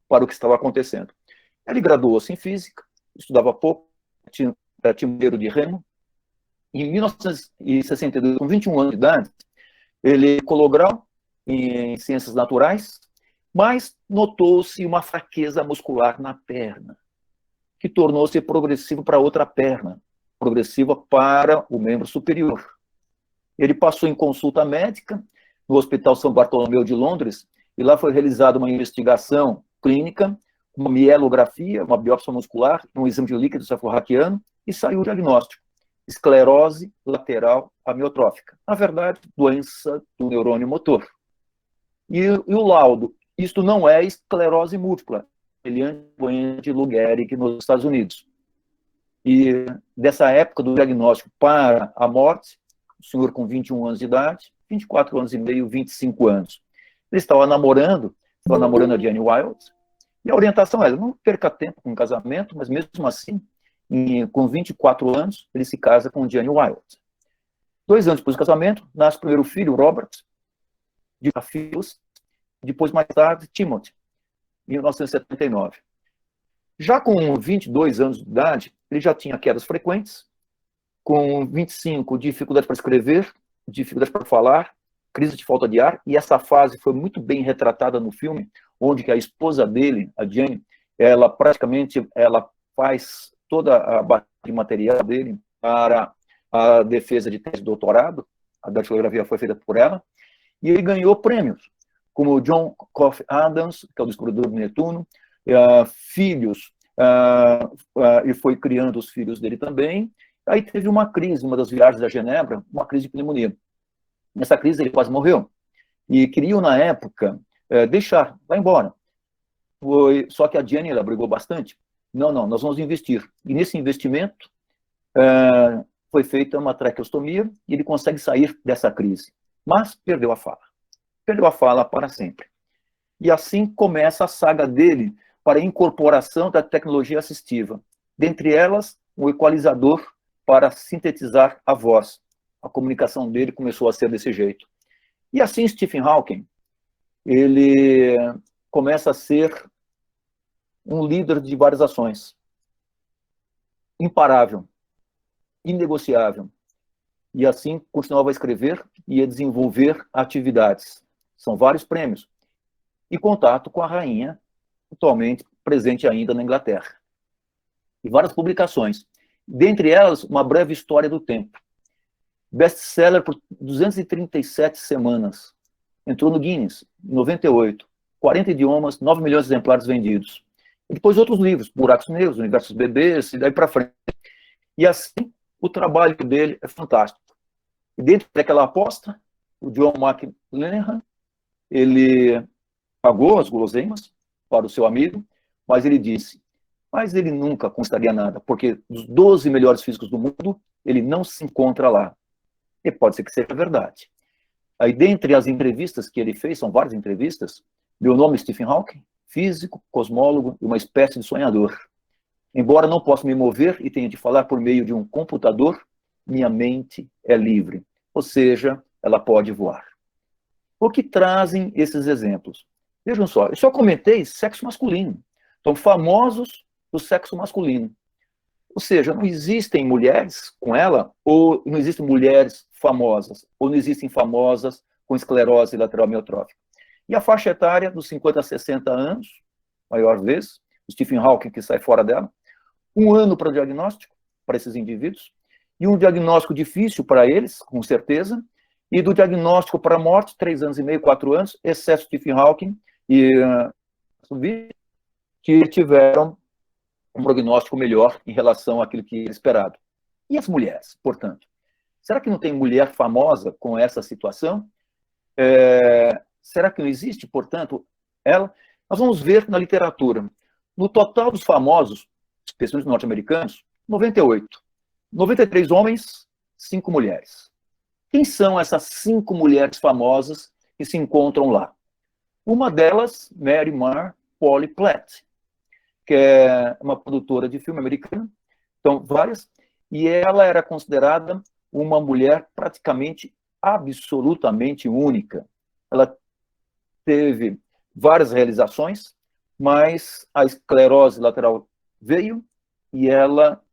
para o que estava acontecendo. Ele graduou-se em física, estudava pouco, era timoneiro de remo. Em 1962, com 21 anos de idade, ele colou grau em ciências naturais, mas notou-se uma fraqueza muscular na perna, que tornou-se progressivo para outra perna, progressiva para o membro superior. Ele passou em consulta médica no Hospital São Bartolomeu de Londres, e lá foi realizada uma investigação clínica, uma mielografia, uma biópsia muscular, um exame de líquido cefalorraquiano, e saiu o diagnóstico: esclerose lateral amiotrófica. Na verdade, doença do neurônio motor. E o laudo: isto não é esclerose múltipla, ele é doença de Lou Gehrig nos Estados Unidos. E dessa época do diagnóstico para a morte, o senhor com 21 anos de idade, 24 anos e meio, 25 anos. Ele estava namorando a Jane Wilde, e a orientação era: não perca tempo com o casamento, mas mesmo assim, com 24 anos, ele se casa com Jane Wilde. 2 anos depois do casamento, nasce o primeiro filho, Robert, de filhos, depois, mais tarde, Timothy, em 1979. Já com 22 anos de idade, ele já tinha quedas frequentes, com 25, dificuldade para escrever, dificuldade para falar, crise de falta de ar, e essa fase foi muito bem retratada no filme, onde que a esposa dele, a Jane, ela praticamente faz toda a base de material dele para a defesa de tese de doutorado, a datilografia foi feita por ela, e ele ganhou prêmios, como o John Coffey Adams, que é o descobridor do Netuno, filhos, e foi criando os filhos dele também. Aí teve uma crise, uma das viagens a Genebra, uma crise de pneumonia. Nessa crise ele quase morreu. E queriam, na época, deixar, vai embora. Só que a Jenny, ela brigou bastante. Não, nós vamos investir. E nesse investimento foi feita uma traqueostomia e ele consegue sair dessa crise. Mas perdeu a fala. Perdeu a fala para sempre. E assim começa a saga dele para a incorporação da tecnologia assistiva. Dentre elas, um equalizador para sintetizar a voz. A comunicação dele começou a ser desse jeito. E assim Stephen Hawking, ele começa a ser um líder de várias ações. Imparável, inegociável. E assim continuava a escrever e a desenvolver atividades. São vários prêmios. E contato com a rainha, atualmente presente ainda na Inglaterra. E várias publicações. Dentre elas, uma breve história do tempo. Best-seller por 237 semanas. Entrou no Guinness, em 98. 40 idiomas, 9 milhões de exemplares vendidos. E depois outros livros, Buracos Negros, Universo dos Bebês, e daí para frente. E assim, o trabalho dele é fantástico. E dentro daquela aposta, o John McLennan, ele pagou as guloseimas para o seu amigo, mas ele disse: mas ele nunca conquistaria nada, porque dos 12 melhores físicos do mundo, ele não se encontra lá. E pode ser que seja verdade. Aí, dentre as entrevistas que ele fez, são várias entrevistas, meu nome é Stephen Hawking, físico, cosmólogo e uma espécie de sonhador. Embora não possa me mover e tenha de falar por meio de um computador, minha mente é livre, ou seja, ela pode voar. O que trazem esses exemplos? Vejam só, eu só comentei sexo masculino. Então, famosos do sexo masculino. Ou seja, não existem mulheres com ela, ou não existem mulheres famosas, ou não existem famosas com esclerose lateral amiotrófica. E a faixa etária dos 50 a 60 anos, maior vez, o Stephen Hawking que sai fora dela, 1 ano para o diagnóstico, para esses indivíduos, e um diagnóstico difícil para eles, com certeza, e do diagnóstico para a morte, 3 anos e meio, 4 anos, exceto Stephen Hawking e que tiveram um prognóstico melhor em relação àquilo que era esperado. E as mulheres, portanto? Será que não tem mulher famosa com essa situação? Será que não existe, portanto, ela? Nós vamos ver na literatura. No total dos famosos, especialmente norte-americanos, 98. 93 homens, 5 mulheres. Quem são essas 5 mulheres famosas que se encontram lá? Uma delas, Mary Mar Polly Platt, que é uma produtora de filme americana, então várias, e ela era considerada uma mulher praticamente, absolutamente única. Ela teve várias realizações, mas a esclerose lateral veio e ela,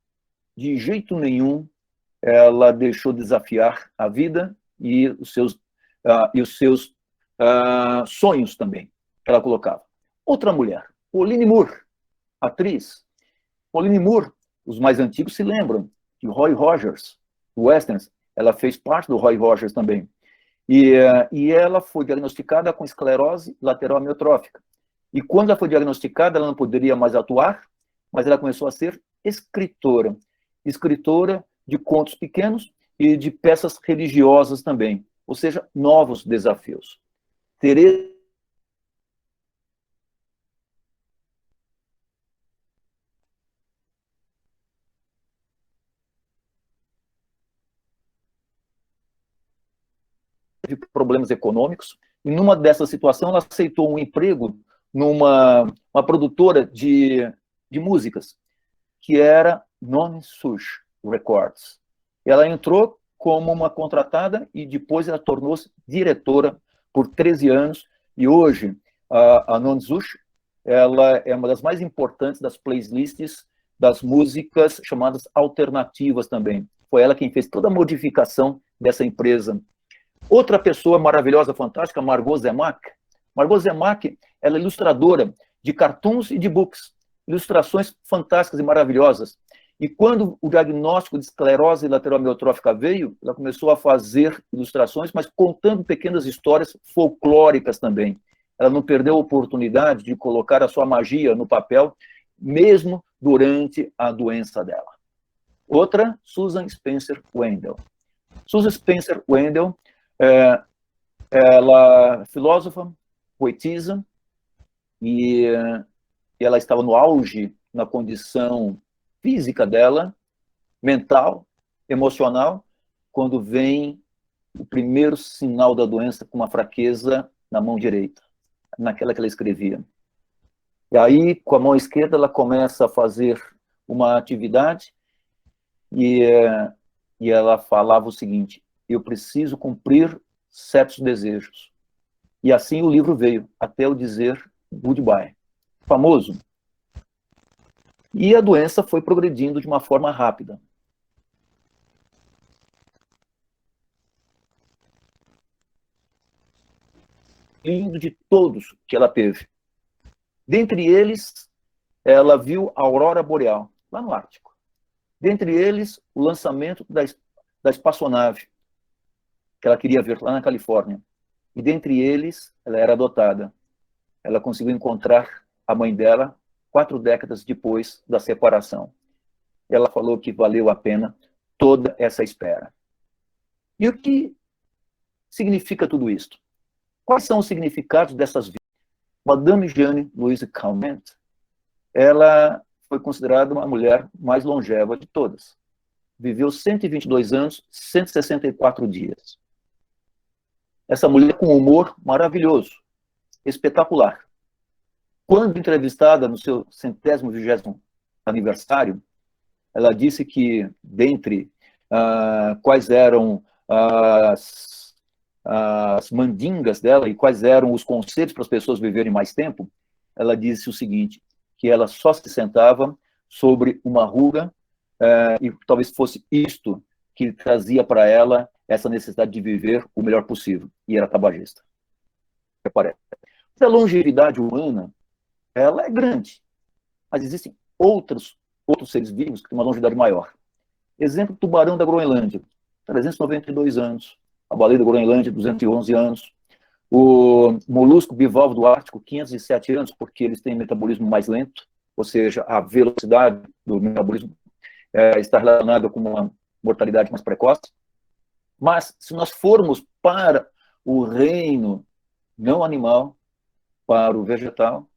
de jeito nenhum, ela deixou desafiar a vida e os seus sonhos também, que ela colocava. Outra mulher, Pauline Moore, atriz. Pauline Moore, os mais antigos se lembram de Roy Rogers, do Westerns. Ela fez parte do Roy Rogers também. E ela foi diagnosticada com esclerose lateral amiotrófica. E quando ela foi diagnosticada, ela não poderia mais atuar, mas ela começou a ser escritora. Escritora de contos pequenos e de peças religiosas também. Ou seja, novos desafios. Teresa teve problemas econômicos, e numa dessa situação ela aceitou um emprego numa produtora de músicas, que era Non-Such Records. Ela entrou como uma contratada e depois ela tornou-se diretora por 13 anos, e hoje a Non-Such ela é uma das mais importantes das playlists das músicas chamadas alternativas também. Foi ela quem fez toda a modificação dessa empresa. Outra pessoa maravilhosa, fantástica, Margot Zemak. Margot Zemak, ela é ilustradora de cartoons e de books, ilustrações fantásticas e maravilhosas. E quando o diagnóstico de esclerose lateral amiotrófica veio, ela começou a fazer ilustrações, mas contando pequenas histórias folclóricas também. Ela não perdeu a oportunidade de colocar a sua magia no papel, mesmo durante a doença dela. Outra, Susan Spencer Wendell. Susan Spencer Wendell, ela é filósofa, poetisa, e ela estava no auge na condição física dela, mental, emocional, quando vem o primeiro sinal da doença com uma fraqueza na mão direita, naquela que ela escrevia. E aí, com a mão esquerda, ela começa a fazer uma atividade e ela falava o seguinte: eu preciso cumprir certos desejos. E assim o livro veio, até eu dizer goodbye. Famoso. E a doença foi progredindo de uma forma rápida. Lindo de todos que ela teve. Dentre eles, ela viu a aurora boreal, lá no Ártico. Dentre eles, o lançamento da espaçonave, que ela queria ver lá na Califórnia. E dentre eles, ela era adotada. Ela conseguiu encontrar a mãe dela 4 décadas depois da separação. Ela falou que valeu a pena toda essa espera. E o que significa tudo isto? Quais são os significados dessas vidas? Madame Jeanne Louise Calment, ela foi considerada uma mulher mais longeva de todas. Viveu 122 anos, 164 dias. Essa mulher com humor maravilhoso, espetacular. Quando entrevistada no seu 120º aniversário, ela disse que, dentre quais eram as mandingas dela e quais eram os conselhos para as pessoas viverem mais tempo, ela disse o seguinte, que ela só se sentava sobre uma ruga e talvez fosse isto que trazia para ela essa necessidade de viver o melhor possível, e era tabagista. A longevidade humana, ela é grande, mas existem outros seres vivos que têm uma longevidade maior. Exemplo, o tubarão da Groenlândia, 392 anos, a baleia da Groenlândia, 211 anos, o molusco bivalvo do Ártico, 507 anos, porque eles têm metabolismo mais lento, ou seja, a velocidade do metabolismo está relacionada com uma mortalidade mais precoce. Mas, se nós formos para o reino não animal, para o vegetal,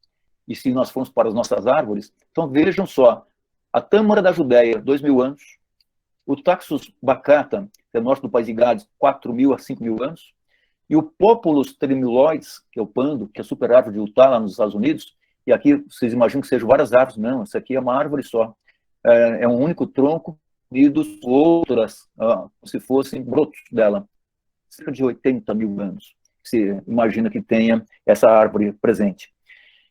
e se nós formos para as nossas árvores, então vejam só, a tâmara da Judéia, 2.000 anos, o Taxus baccata, que é norte do país de Gades, 4.000 a 5.000 anos, e o Populus tremuloides, que é o pando, que é a super árvore de Utah, lá nos Estados Unidos, e aqui vocês imaginam que sejam várias árvores, não, essa aqui é uma árvore só, é um único tronco, unidos outras, se fossem brotos dela, cerca de 80.000 anos, você imagina que tenha essa árvore presente.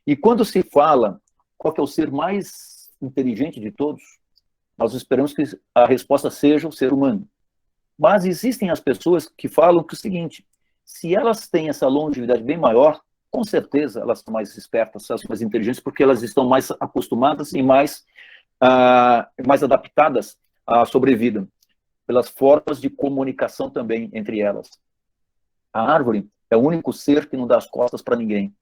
E quando se fala qual que é o ser mais inteligente de todos, nós esperamos que a resposta seja o ser humano. Mas existem as pessoas que falam que é o seguinte, se elas têm essa longevidade bem maior, com certeza elas são mais espertas, são mais inteligentes, porque elas estão mais acostumadas e mais adaptadas à sobrevida, pelas formas de comunicação também entre elas. A árvore é o único ser que não dá as costas para ninguém.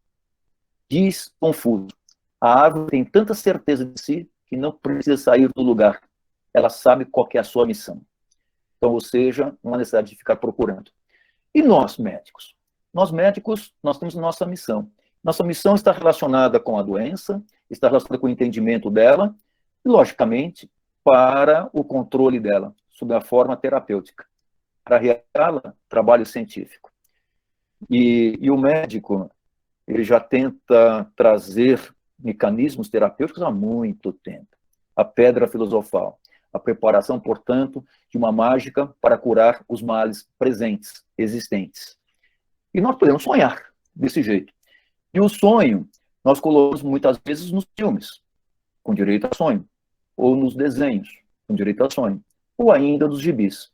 Diz Confúcio, a árvore tem tanta certeza de si que não precisa sair do lugar. Ela sabe qual que é a sua missão. Então, ou seja, não há necessidade de ficar procurando. E nós, médicos? Nós, médicos, nós temos nossa missão. Nossa missão está relacionada com a doença, está relacionada com o entendimento dela, e, logicamente, para o controle dela, sob a forma terapêutica. Para realizá-la, trabalho científico. E o médico, ele já tenta trazer mecanismos terapêuticos há muito tempo. A pedra filosofal, a preparação, portanto, de uma mágica para curar os males presentes, existentes. E nós podemos sonhar desse jeito. E o sonho, nós colocamos muitas vezes nos filmes, com direito a sonho, ou nos desenhos, com direito a sonho, ou ainda nos gibis.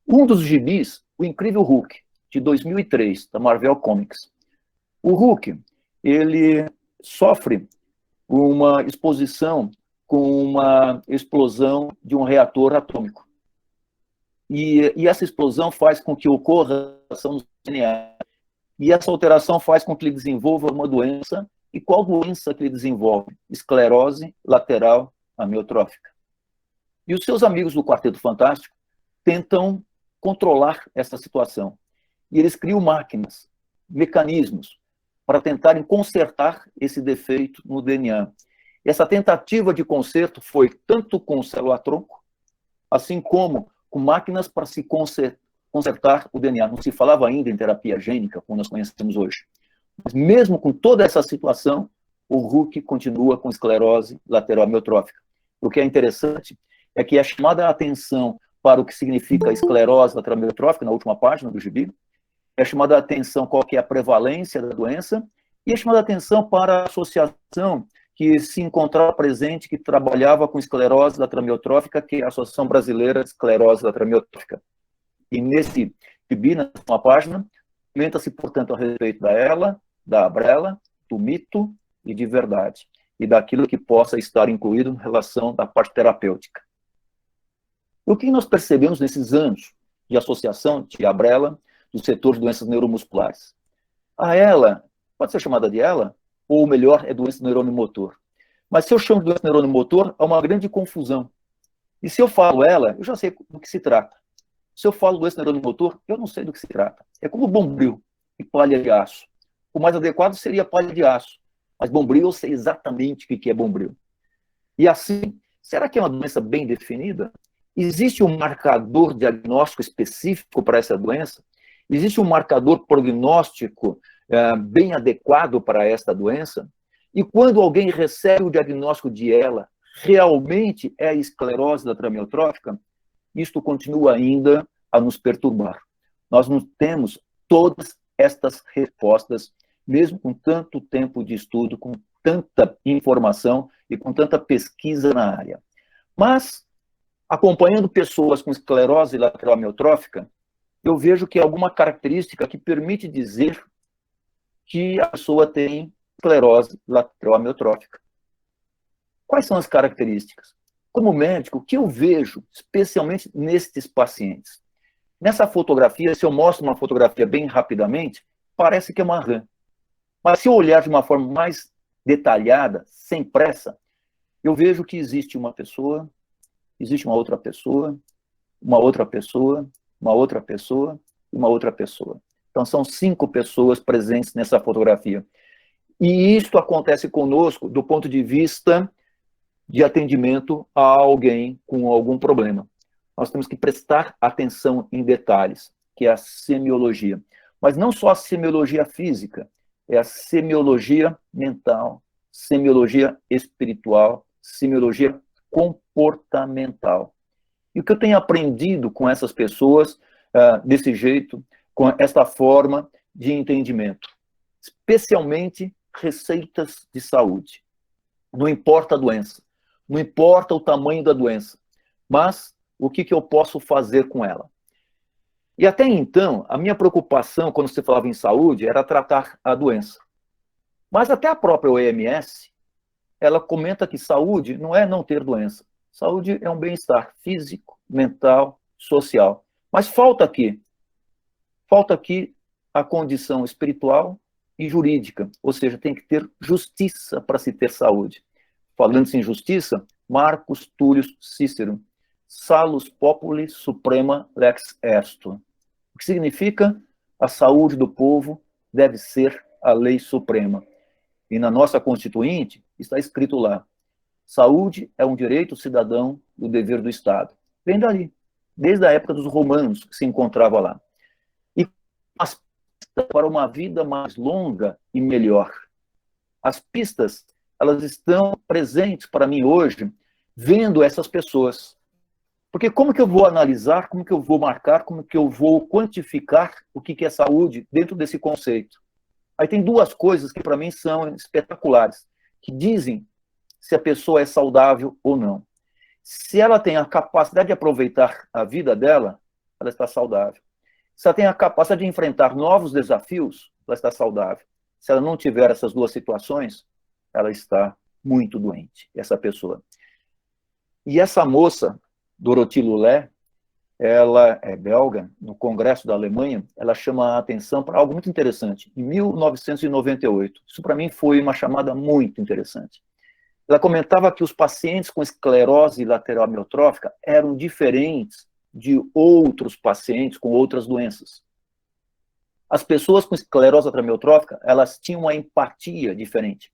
Um dos gibis, o Incrível Hulk, de 2003, da Marvel Comics. O Hulk, ele sofre uma exposição com uma explosão de um reator atômico. E essa explosão faz com que ocorra alteração no DNA. E essa alteração faz com que ele desenvolva uma doença. E qual doença que ele desenvolve? Esclerose lateral amiotrófica. E os seus amigos do Quarteto Fantástico tentam controlar essa situação. E eles criam máquinas, mecanismos, para tentarem consertar esse defeito no DNA. Essa tentativa de conserto foi tanto com célula-tronco, assim como com máquinas para se consertar o DNA. Não se falava ainda em terapia gênica, como nós conhecemos hoje. Mas mesmo com toda essa situação, o Hulk continua com esclerose lateral amiotrófica. O que é interessante é que é chamada a atenção para o que significa esclerose lateral amiotrófica, na última página do gibi, é chamada a atenção qual que é a prevalência da doença, e é chamada a atenção para a associação que se encontrava presente, que trabalhava com esclerose lateral amiotrófica, que é a Associação Brasileira de Esclerose Lateral Amiotrófica. E nesse gibi, na última página, comenta-se, portanto, a respeito da ela, da abrela, do mito e de verdade, e daquilo que possa estar incluído em relação da parte terapêutica. O que nós percebemos nesses anos de associação de abrela do setor de doenças neuromusculares? A ela, pode ser chamada de ela, ou melhor, é doença do neurônio motor. Mas se eu chamo de doença do neurônio motor, há uma grande confusão. E se eu falo ela, eu já sei do que se trata. Se eu falo doença do neurônio motor, eu não sei do que se trata. É como bombril e palha de aço. O mais adequado seria palha de aço. Mas bombril, eu sei exatamente o que é bombril. E assim, será que é uma doença bem definida? Existe um marcador diagnóstico específico para essa doença? Existe um marcador prognóstico bem adequado para esta doença? E quando alguém recebe o diagnóstico de ela, realmente é a esclerose lateral amiotrófica? Isto continua ainda a nos perturbar. Nós não temos todas estas respostas, mesmo com tanto tempo de estudo, com tanta informação e com tanta pesquisa na área. Mas, acompanhando pessoas com esclerose lateral amiotrófica, eu vejo que há alguma característica que permite dizer que a pessoa tem esclerose lateral amiotrófica. Quais são as características? Como médico, o que eu vejo, especialmente nestes pacientes? Nessa fotografia, se eu mostro uma fotografia bem rapidamente, parece que é uma rã. Mas se eu olhar de uma forma mais detalhada, sem pressa, eu vejo que existe uma pessoa, existe uma outra pessoa, uma outra pessoa, uma outra pessoa e uma outra pessoa. Então, são 5 pessoas presentes nessa fotografia. E isto acontece conosco do ponto de vista de atendimento a alguém com algum problema. Nós temos que prestar atenção em detalhes, que é a semiologia. Mas não só a semiologia física, é a semiologia mental, semiologia espiritual, semiologia comportamental. E o que eu tenho aprendido com essas pessoas, desse jeito, com esta forma de entendimento? Especialmente receitas de saúde. Não importa a doença, não importa o tamanho da doença, mas o que eu posso fazer com ela. E até então, a minha preocupação, quando você falava em saúde, era tratar a doença. Mas até a própria OMS, ela comenta que saúde não é não ter doença. Saúde é um bem-estar físico, mental, social. Mas falta aqui a condição espiritual e jurídica, ou seja, tem que ter justiça para se ter saúde. Falando-se em justiça, Marcus Tullius Cícero, Salus Populi Suprema Lex Esto. O que significa a saúde do povo deve ser a lei suprema. E na nossa Constituinte está escrito lá, saúde é um direito cidadão e o dever do Estado. Vem dali, desde a época dos romanos que se encontrava lá. E as pistas para uma vida mais longa e melhor. As pistas, elas estão presentes para mim hoje, vendo essas pessoas. Porque como que eu vou analisar, como que eu vou marcar, como que eu vou quantificar o que é saúde dentro desse conceito? Aí tem 2 coisas que para mim são espetaculares, que dizem se a pessoa é saudável ou não. Se ela tem a capacidade de aproveitar a vida dela, ela está saudável. Se ela tem a capacidade de enfrentar novos desafios, ela está saudável. Se ela não tiver essas 2 situações, ela está muito doente, essa pessoa. E essa moça, Dorothée Lulé, ela é belga, no Congresso da Alemanha, ela chama a atenção para algo muito interessante. Em 1998, isso para mim foi uma chamada muito interessante. Ela comentava que os pacientes com esclerose lateral amiotrófica eram diferentes de outros pacientes com outras doenças. As pessoas com esclerose lateral amiotrófica, elas tinham uma empatia diferente.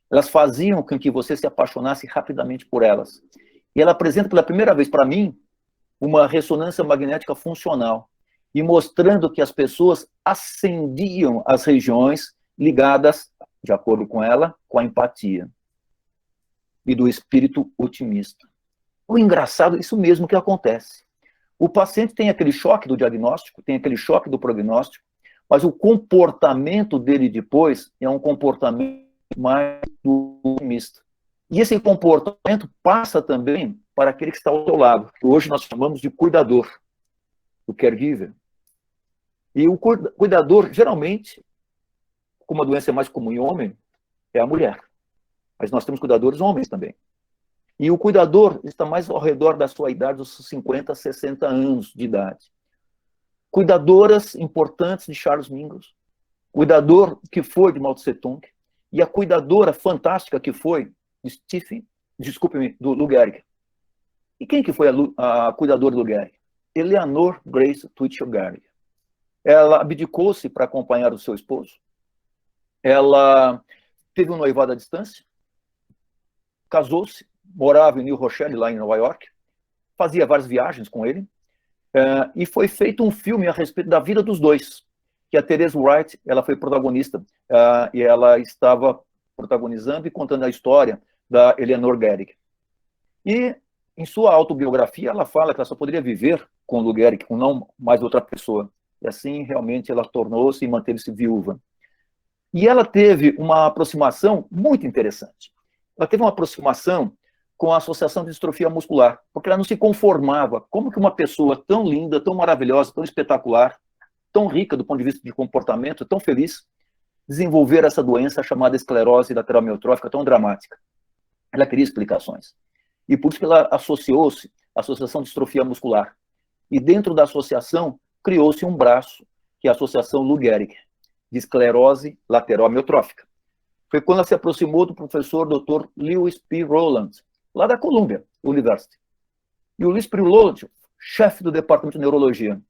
Elas faziam com que você se apaixonasse rapidamente por elas. E ela apresenta pela primeira vez para mim uma ressonância magnética funcional, e mostrando que as pessoas ascendiam as regiões ligadas, de acordo com ela, com a empatia e do espírito otimista. O engraçado, isso mesmo que acontece. O paciente tem aquele choque do diagnóstico, tem aquele choque do prognóstico, mas o comportamento dele depois é um comportamento mais otimista. E esse comportamento passa também para aquele que está ao seu lado, que hoje nós chamamos de cuidador, o caregiver. E o cuidador, geralmente, como a doença é mais comum em homem, é a mulher. Mas nós temos cuidadores homens também. E o cuidador está mais ao redor da sua idade, dos 50, 60 anos de idade. Cuidadoras importantes de Charles Mingus, cuidador que foi de Mao Tse Tung, e a cuidadora fantástica que foi do Lou Gehrig. E quem que foi a cuidadora do Lou Gehrig? Eleanor Grace Twitchell Gehrig. Ela abdicou-se para acompanhar o seu esposo. Ela teve um noivado à distância, casou-se, morava em New Rochelle, lá em Nova York, fazia várias viagens com ele, e foi feito um filme a respeito da vida dos dois, que a Therese Wright, ela foi protagonista, e ela estava protagonizando e contando a história da Eleanor Gehrig. E, em sua autobiografia, ela fala que ela só poderia viver com o Lou Gehrig, com não mais outra pessoa. E assim, realmente, ela tornou-se e manteve-se viúva. E ela teve uma aproximação muito interessante. Ela teve uma aproximação com a Associação de Distrofia Muscular, porque ela não se conformava. Como que uma pessoa tão linda, tão maravilhosa, tão espetacular, tão rica do ponto de vista de comportamento, tão feliz, desenvolver essa doença chamada esclerose lateral amiotrófica tão dramática? Ela queria explicações. E por isso que ela associou-se à Associação de Distrofia Muscular. E dentro da associação, criou-se um braço, que é a Associação Lou Gehrig, de esclerose lateral amiotrófica. Foi quando ela se aproximou do professor Dr. Lewis P. Rowland, lá da Columbia University. E o Lewis P. Rowland, chefe do departamento de neurologia.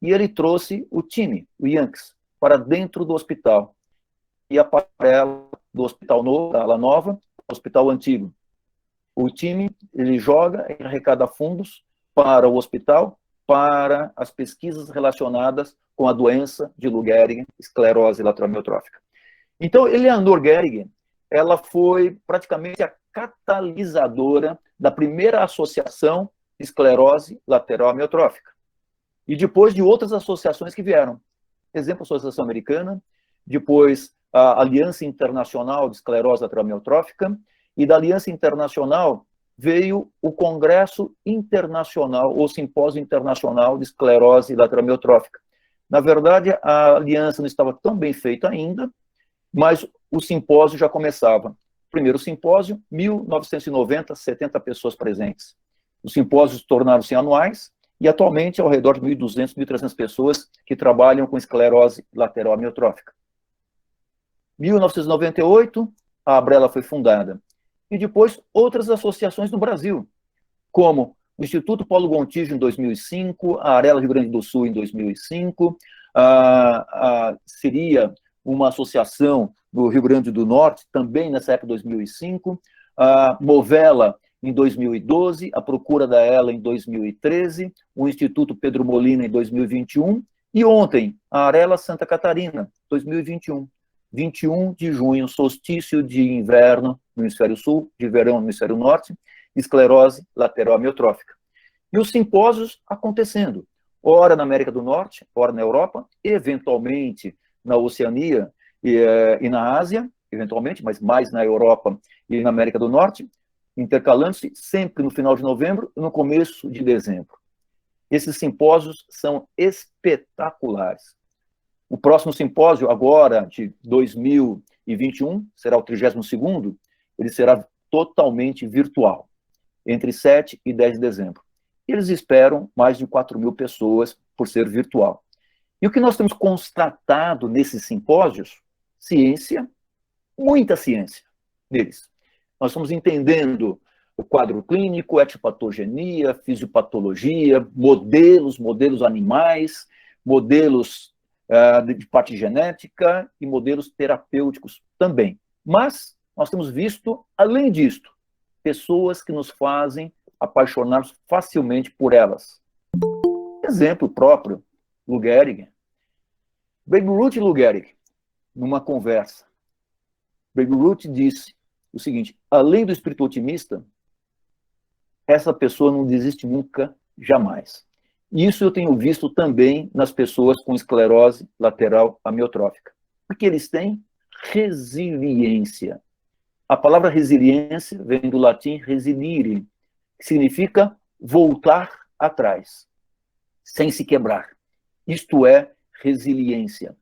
E ele trouxe o time, o Yankees, para dentro do hospital. E a ela do hospital novo, da ala nova, ao hospital antigo. O time, ele joga e arrecada fundos para o hospital, para as pesquisas relacionadas com a doença de Lou Gehrig, esclerose lateral amiotrófica. Então, Eleanor Gehrig, ela foi praticamente a catalisadora da primeira associação de esclerose lateral amiotrófica. E depois de outras associações que vieram. Exemplo, a Associação Americana, depois a Aliança Internacional de Esclerose Lateral Amiotrófica, e da Aliança Internacional veio o Congresso Internacional, ou Simpósio Internacional de Esclerose Lateral Amiotrófica. Na verdade, a aliança não estava tão bem feita ainda, mas o simpósio já começava. Primeiro simpósio, 1990, 70 pessoas presentes. Os simpósios tornaram-se anuais, e atualmente, ao redor de 1.200, 1.300 pessoas que trabalham com esclerose lateral amiotrófica. 1998, a Abrela foi fundada. E depois, outras associações no Brasil, como o Instituto Paulo Gontijo, em 2005, a Arela Rio Grande do Sul, em 2005, seria uma associação do Rio Grande do Norte, também nessa época, 2005, a Movela, em 2012, a Procura da Ela, em 2013, o Instituto Pedro Molina, em 2021, e ontem, a Arela Santa Catarina, 2021. 21 de junho, solstício de inverno no hemisfério sul, de verão no hemisfério norte, esclerose lateral amiotrófica. E os simpósios acontecendo, ora na América do Norte, ora na Europa, eventualmente na Oceania e na Ásia, eventualmente, mas mais na Europa e na América do Norte, intercalando-se sempre no final de novembro e no começo de dezembro. Esses simpósios são espetaculares. O próximo simpósio, agora, de 2021, será o 32º, ele será totalmente virtual, entre 7 e 10 de dezembro. Eles esperam mais de 4.000 pessoas por ser virtual. E o que nós temos constatado nesses simpósios? Ciência, muita ciência neles. Nós estamos entendendo o quadro clínico, etipatogenia, fisiopatologia, modelos animais, modelos de parte genética e modelos terapêuticos também. Mas nós temos visto, além disto, pessoas que nos fazem apaixonar facilmente por elas. Exemplo próprio, Lou Gehrig. Babe Ruth e Lou Gehrig, numa conversa. Babe Ruth disse o seguinte: além do espírito otimista, essa pessoa não desiste nunca, jamais. Isso eu tenho visto também nas pessoas com esclerose lateral amiotrófica. Porque eles têm resiliência. A palavra resiliência vem do latim resilire, que significa voltar atrás, sem se quebrar. Isto é resiliência.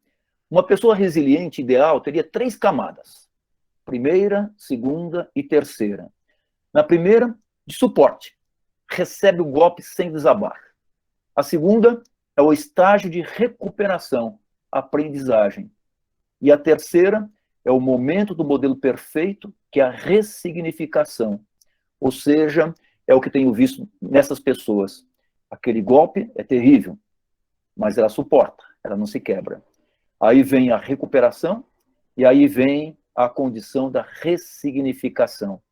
Uma pessoa resiliente, ideal, teria 3 camadas. Primeira, segunda e terceira. Na primeira, de suporte. Recebe o golpe sem desabar. A segunda é o estágio de recuperação, aprendizagem. E a terceira é o momento do modelo perfeito, que é a ressignificação. Ou seja, é o que tenho visto nessas pessoas. Aquele golpe é terrível, mas ela suporta, ela não se quebra. Aí vem a recuperação e aí vem a condição da ressignificação.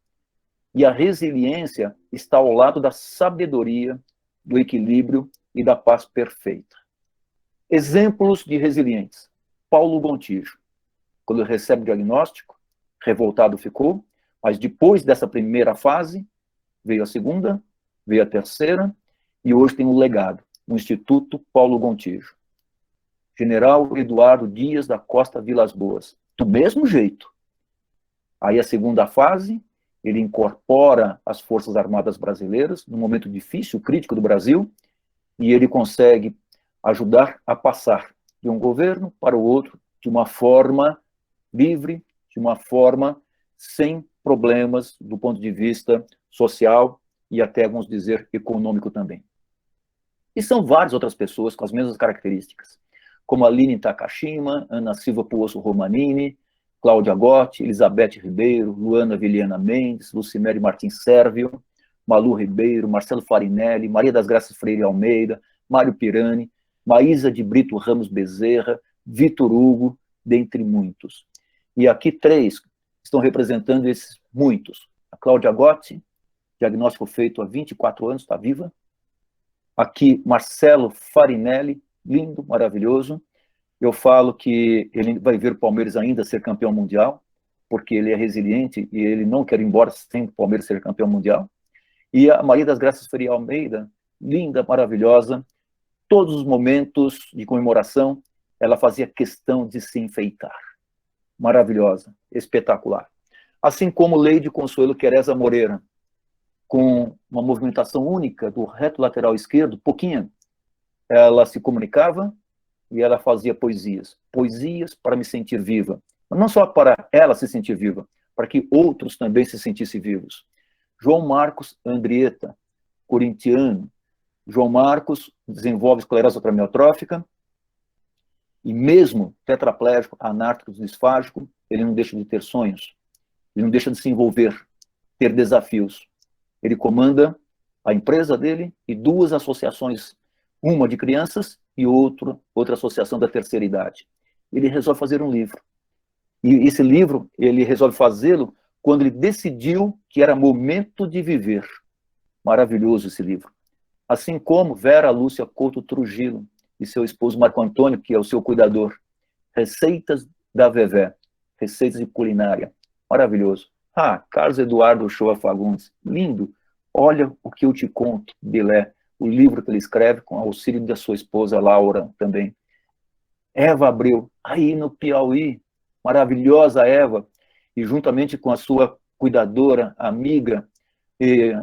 E a resiliência está ao lado da sabedoria, do equilíbrio e da paz perfeita. Exemplos de resilientes. Paulo Gontijo, quando recebe o diagnóstico, revoltado ficou, mas depois dessa primeira fase, veio a segunda, veio a terceira, e hoje tem um legado, o Instituto Paulo Gontijo. General Eduardo Dias da Costa Vilas Boas, do mesmo jeito. Aí a segunda fase, ele incorpora as Forças Armadas Brasileiras, num momento difícil, crítico do Brasil, e ele consegue ajudar a passar de um governo para o outro de uma forma livre, de uma forma sem problemas do ponto de vista social e até, vamos dizer, econômico também. E são várias outras pessoas com as mesmas características, como Aline Takashima, Ana Silva Puosso Romanini, Cláudia Gotti, Elizabeth Ribeiro, Luana Viliana Mendes, Lucimere Martins Sérvio, Malu Ribeiro, Marcelo Farinelli, Maria das Graças Freire Almeida, Mário Pirani, Maísa de Brito Ramos Bezerra, Vitor Hugo, dentre muitos. E aqui 3 estão representando esses muitos. A Cláudia Gotti, diagnóstico feito há 24 anos, está viva. Aqui, Marcelo Farinelli, lindo, maravilhoso. Eu falo que ele vai ver o Palmeiras ainda ser campeão mundial, porque ele é resiliente e ele não quer ir embora sem o Palmeiras ser campeão mundial. E a Maria das Graças Freire Almeida, linda, maravilhosa. Todos os momentos de comemoração, ela fazia questão de se enfeitar. Maravilhosa, espetacular. Assim como Leide Consuelo Quereza Moreira, com uma movimentação única do reto lateral esquerdo, pouquinha, ela se comunicava e ela fazia poesias. Poesias para me sentir viva. Mas não só para ela se sentir viva, para que outros também se sentissem vivos. João Marcos Andrieta, corintiano. João Marcos desenvolve esclerose amiotrófica e mesmo tetraplégico, anárquico, disfágico, ele não deixa de ter sonhos, ele não deixa de se envolver, ter desafios. Ele comanda a empresa dele e 2 associações, uma de crianças e outra associação da terceira idade. Ele resolve fazer um livro. E esse livro, ele resolve fazê-lo quando ele decidiu que era momento de viver. Maravilhoso esse livro. Assim como Vera Lúcia Couto Trujillo e seu esposo Marco Antônio, que é o seu cuidador. Receitas da Vevé, receitas de culinária. Maravilhoso. Carlos Eduardo Uchoa Fagundes, lindo. Olha o que eu te conto, Bilé, o livro que ele escreve com auxílio da sua esposa Laura também. Eva Abreu, aí no Piauí, maravilhosa Eva, e juntamente com a sua cuidadora, amiga e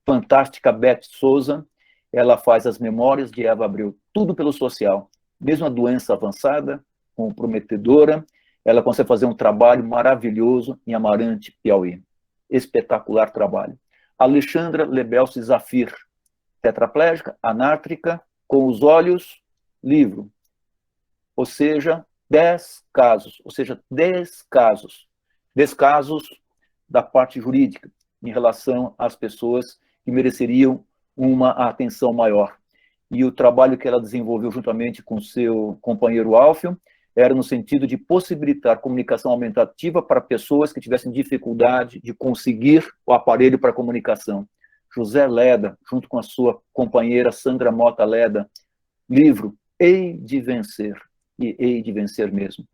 fantástica Beth Souza, ela faz as memórias de Eva Abreu, tudo pelo social. Mesmo a doença avançada, comprometedora, ela consegue fazer um trabalho maravilhoso em Amarante, Piauí. Espetacular trabalho. Alexandra Lebelce Zafir, tetraplégica, anátrica, com os olhos, livro. Ou seja, 10 casos. Ou seja, 10 casos. 10 casos da parte jurídica, em relação às pessoas que mereceriam uma atenção maior. E o trabalho que ela desenvolveu juntamente com seu companheiro Alfio era no sentido de possibilitar comunicação aumentativa para pessoas que tivessem dificuldade de conseguir o aparelho para comunicação. José Leda, junto com a sua companheira Sandra Mota Leda, livro Hei de Vencer, e hei de vencer mesmo.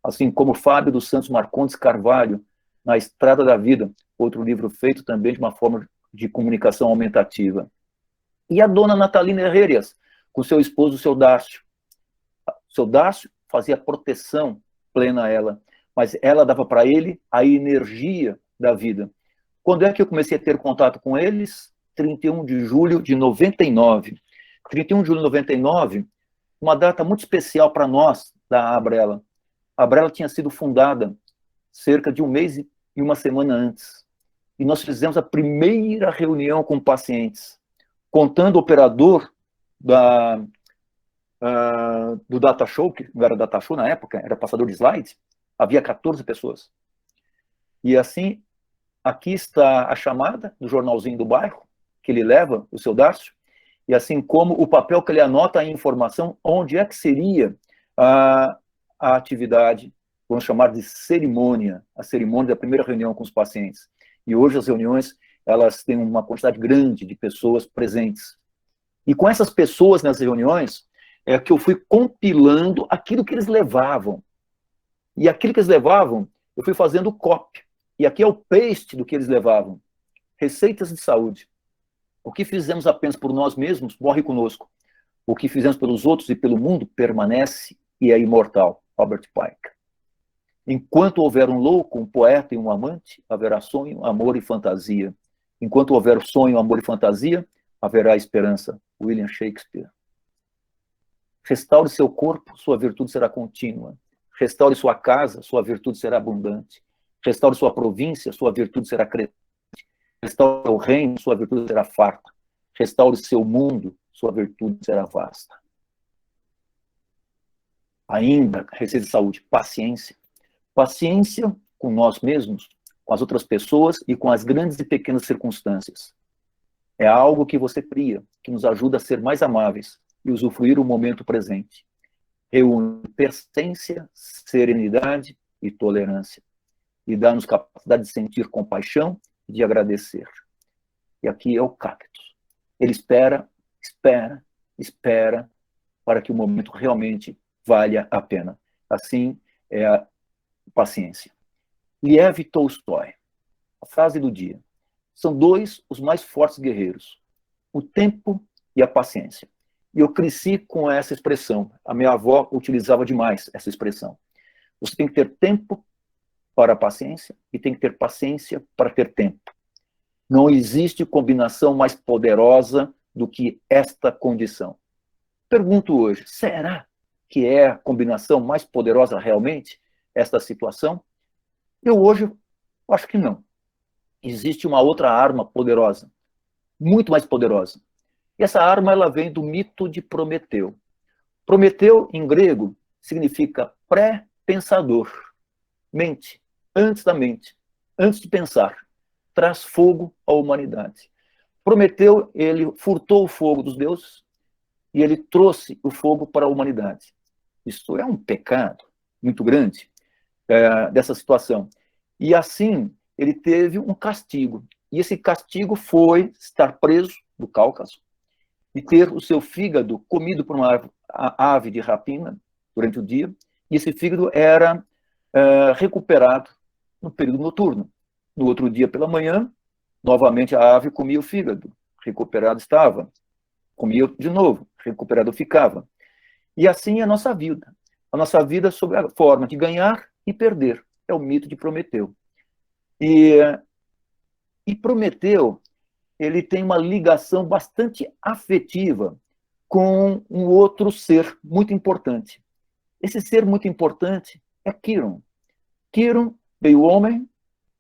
Assim como Fábio dos Santos Marcondes Carvalho, Na Estrada da Vida, outro livro feito também de uma forma de comunicação aumentativa. E a dona Natalina Herrerias, com seu esposo, seu Dácio. Seu Dácio fazia proteção plena a ela, mas ela dava para ele a energia da vida. Quando é que eu comecei a ter contato com eles? 31 de julho de 99. 31 de julho de 99, uma data muito especial para nós, da Abrela. A Abrela tinha sido fundada cerca de 1 mês e 1 semana antes. E nós fizemos a primeira reunião com pacientes, contando o operador do Data Show, que não era Data Show na época, era passador de slide, havia 14 pessoas. E assim, aqui está a chamada do jornalzinho do bairro, que ele leva, o seu Dácio, e assim como o papel que ele anota a informação, onde é que seria a atividade, vamos chamar de cerimônia, a cerimônia da primeira reunião com os pacientes. E hoje as reuniões, elas têm uma quantidade grande de pessoas presentes. E com essas pessoas nas reuniões, é que eu fui compilando aquilo que eles levavam. E aquilo que eles levavam, eu fui fazendo copy. E aqui é o paste do que eles levavam. Receitas de saúde. O que fizemos apenas por nós mesmos morre conosco. O que fizemos pelos outros e pelo mundo permanece e é imortal. Robert Pike. Enquanto houver um louco, um poeta e um amante, haverá sonho, amor e fantasia. Enquanto houver sonho, amor e fantasia, haverá esperança. William Shakespeare. Restaure seu corpo, sua virtude será contínua. Restaure sua casa, sua virtude será abundante. Restaure sua província, sua virtude será crescente. Restaure seu reino, sua virtude será farta. Restaure seu mundo, sua virtude será vasta. Ainda, receita de saúde, paciência. Paciência com nós mesmos, com as outras pessoas e com as grandes e pequenas circunstâncias. É algo que você cria, que nos ajuda a ser mais amáveis e usufruir o momento presente. Reúne persistência, serenidade e tolerância. E dá-nos capacidade de sentir compaixão e de agradecer. E aqui é o cactus. Ele espera, espera, espera, para que o momento realmente valha a pena. Assim é a paciência. Lev Tolstói. A frase do dia. São dois os mais fortes guerreiros. O tempo e a paciência. E eu cresci com essa expressão. A minha avó utilizava demais essa expressão. Você tem que ter tempo para a paciência e tem que ter paciência para ter tempo. Não existe combinação mais poderosa do que esta condição. Pergunto hoje, será que é a combinação mais poderosa realmente, esta situação? Eu hoje acho que não. Existe uma outra arma poderosa, muito mais poderosa. E essa arma ela vem do mito de Prometeu. Prometeu, em grego, significa pré-pensador. Mente, antes da mente, antes de pensar. Traz fogo à humanidade. Prometeu, ele furtou o fogo dos deuses e ele trouxe o fogo para a humanidade. Isto é um pecado muito grande dessa situação. E assim, ele teve um castigo. E esse castigo foi estar preso no Cáucaso e ter o seu fígado comido por uma ave de rapina durante o dia. E esse fígado era recuperado no período noturno. No outro dia, pela manhã, novamente a ave comia o fígado. Recuperado estava. Comia de novo. Recuperado ficava. E assim é a nossa vida. A nossa vida sob a forma de ganhar e perder. É o mito de Prometeu. E Prometeu, ele tem uma ligação bastante afetiva com um outro ser muito importante. Esse ser muito importante é Quiron. Quiron, meio homem,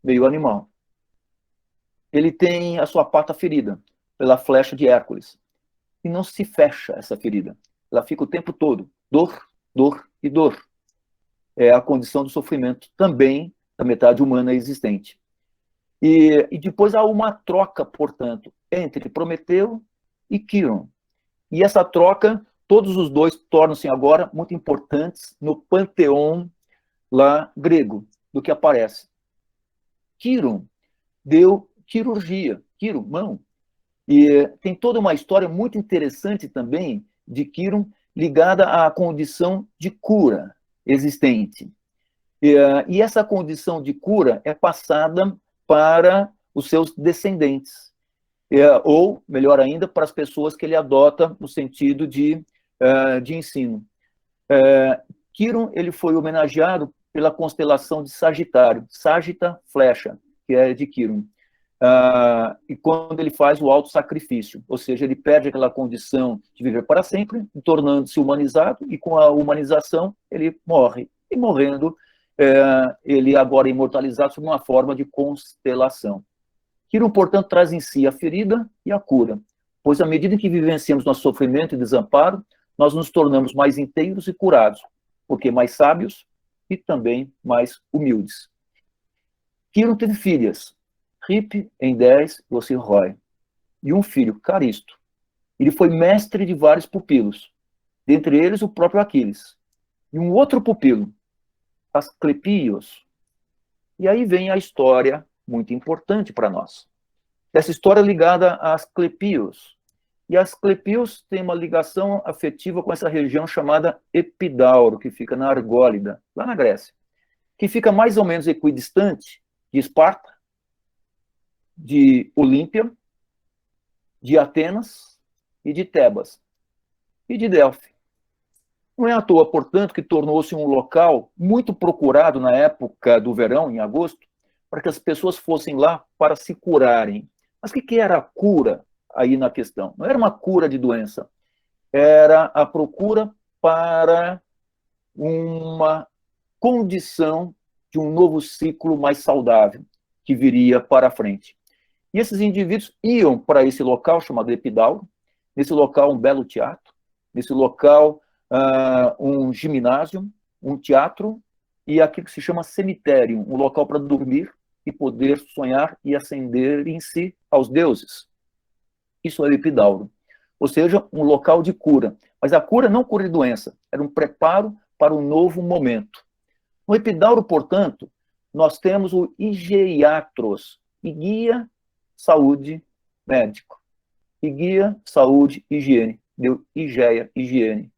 meio animal. Ele tem a sua pata ferida pela flecha de Hércules. E não se fecha essa ferida. Ela fica o tempo todo. Dor, dor e dor. É a condição do sofrimento também da metade humana existente. E depois há uma troca, portanto, entre Prometeu e Quiron. E essa troca, todos os dois tornam-se agora muito importantes no panteão lá grego, do que aparece. Quiron deu cirurgia, mão. E tem toda uma história muito interessante também de Quiron ligada à condição de cura existente. E essa condição de cura é passada para os seus descendentes, ou, melhor ainda, para as pessoas que ele adota no sentido de ensino. Quiron ele foi homenageado pela constelação de Sagitário, Sagitta Flecha, que é de Quiron. E quando ele faz o auto-sacrifício, ou seja, ele perde aquela condição de viver para sempre, tornando-se humanizado, e com a humanização ele morre. E morrendo, ele agora é imortalizado sob uma forma de constelação. Quiron, portanto, traz em si a ferida e a cura, pois à medida que vivenciamos nosso sofrimento e desamparo, nós nos tornamos mais inteiros e curados, porque mais sábios e também mais humildes. Quiron teve filhas, Rip, Endés e Ocirrói, e um filho, Caristo. Ele foi mestre de vários pupilos, dentre eles o próprio Aquiles, e um outro pupilo, Asclepios. E aí vem a história muito importante para nós. Essa história é ligada a Asclepios. E Asclepios tem uma ligação afetiva com essa região chamada Epidauro, que fica na Argólida, lá na Grécia, que fica mais ou menos equidistante de Esparta, de Olímpia, de Atenas e de Tebas e de Delfos. Não é à toa, portanto, que tornou-se um local muito procurado na época do verão, em agosto, para que as pessoas fossem lá para se curarem. Mas o que era a cura aí na questão? Não era uma cura de doença, era a procura para uma condição de um novo ciclo mais saudável que viria para frente. E esses indivíduos iam para esse local chamado Epidauro, nesse local um belo teatro, nesse local um ginásio, um teatro e aquilo que se chama cemitério, um local para dormir e poder sonhar e ascender em si aos deuses. Isso é o Epidauro. Ou seja, um local de cura. Mas a cura não cura de doença, era um preparo para um novo momento. No Epidauro, portanto, nós temos o Higeiatros, e guia, saúde, médico. E guia, saúde, higiene. Deu Higeia, higiene.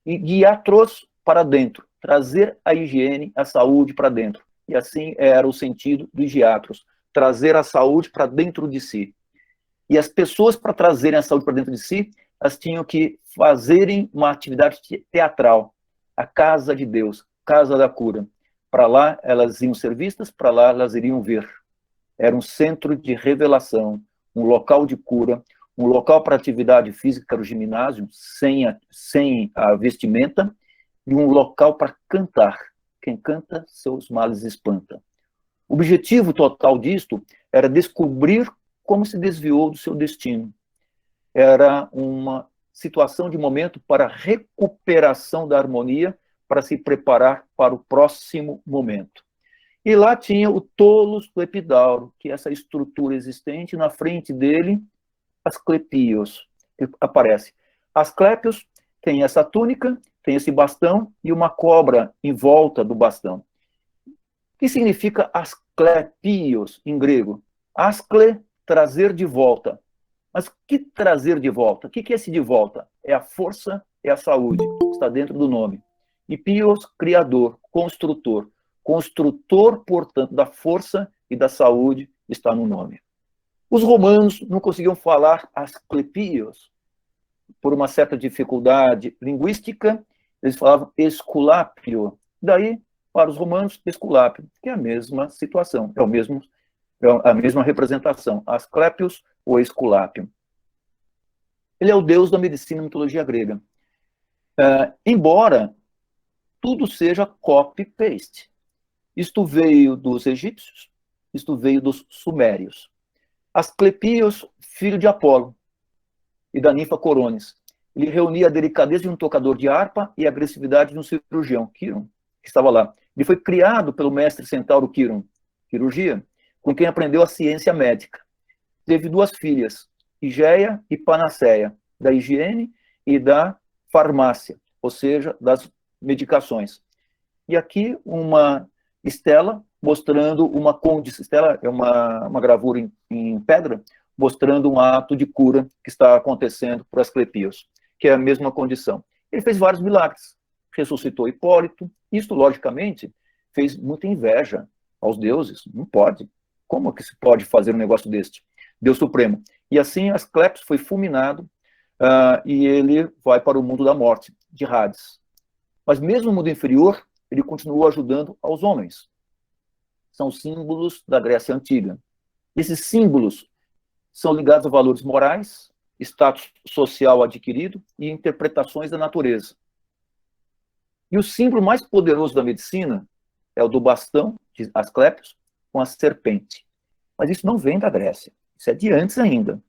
E guiatros para dentro, trazer a higiene, a saúde para dentro. E assim era o sentido do Higeiatros, trazer a saúde para dentro de si. E as pessoas, para trazerem a saúde para dentro de si, elas tinham que fazerem uma atividade teatral, a casa de Deus, casa da cura. Para lá elas iam ser vistas, para lá elas iriam ver. Era um centro de revelação, um local de cura, um local para atividade física, que era o ginásio, sem a vestimenta, e um local para cantar. Quem canta, seus males espanta. O objetivo total disto era descobrir como se desviou do seu destino. Era uma situação de momento para recuperação da harmonia, para se preparar para o próximo momento. E lá tinha o tolos do Epidauro, que é essa estrutura existente, na frente dele, Asclepios, que aparece. Asclepios tem essa túnica, tem esse bastão e uma cobra em volta do bastão. O que significa Asclepios em grego? Ascle, trazer de volta. Mas o que trazer de volta? O que é esse de volta? É a força, é a saúde, está dentro do nome. E pios, criador, construtor. Construtor, portanto, da força e da saúde está no nome. Os romanos não conseguiam falar Asclepios por uma certa dificuldade linguística, eles falavam Esculápio. Daí, para os romanos, Esculápio, que é a mesma situação, é a mesma representação, Asclepios ou Esculápio. Ele é o deus da medicina e mitologia grega. Embora tudo seja copy-paste. Isto veio dos egípcios, isto veio dos sumérios. Asclepios, filho de Apolo e da ninfa Coronis. Ele reunia a delicadeza de um tocador de harpa e a agressividade de um cirurgião, Quiron, que estava lá. Ele foi criado pelo mestre centauro Quiron, cirurgia, com quem aprendeu a ciência médica. Teve duas filhas, Higeia e Panaceia, da higiene e da farmácia, ou seja, das medicações. E aqui uma estela mostrando uma condição, estela é uma gravura em pedra, mostrando um ato de cura que está acontecendo por Asclepios, que é a mesma condição. Ele fez vários milagres, ressuscitou Hipólito, isto, logicamente, fez muita inveja aos deuses, não pode. Como que se pode fazer um negócio deste? Deus Supremo. E assim Asclepios foi fulminado e ele vai para o mundo da morte, de Hades. Mas mesmo no mundo inferior, ele continuou ajudando aos homens. São símbolos da Grécia Antiga. Esses símbolos são ligados a valores morais, status social adquirido e interpretações da natureza. E o símbolo mais poderoso da medicina é o do bastão de Asclepios com a serpente. Mas isso não vem da Grécia. Isso é de antes ainda.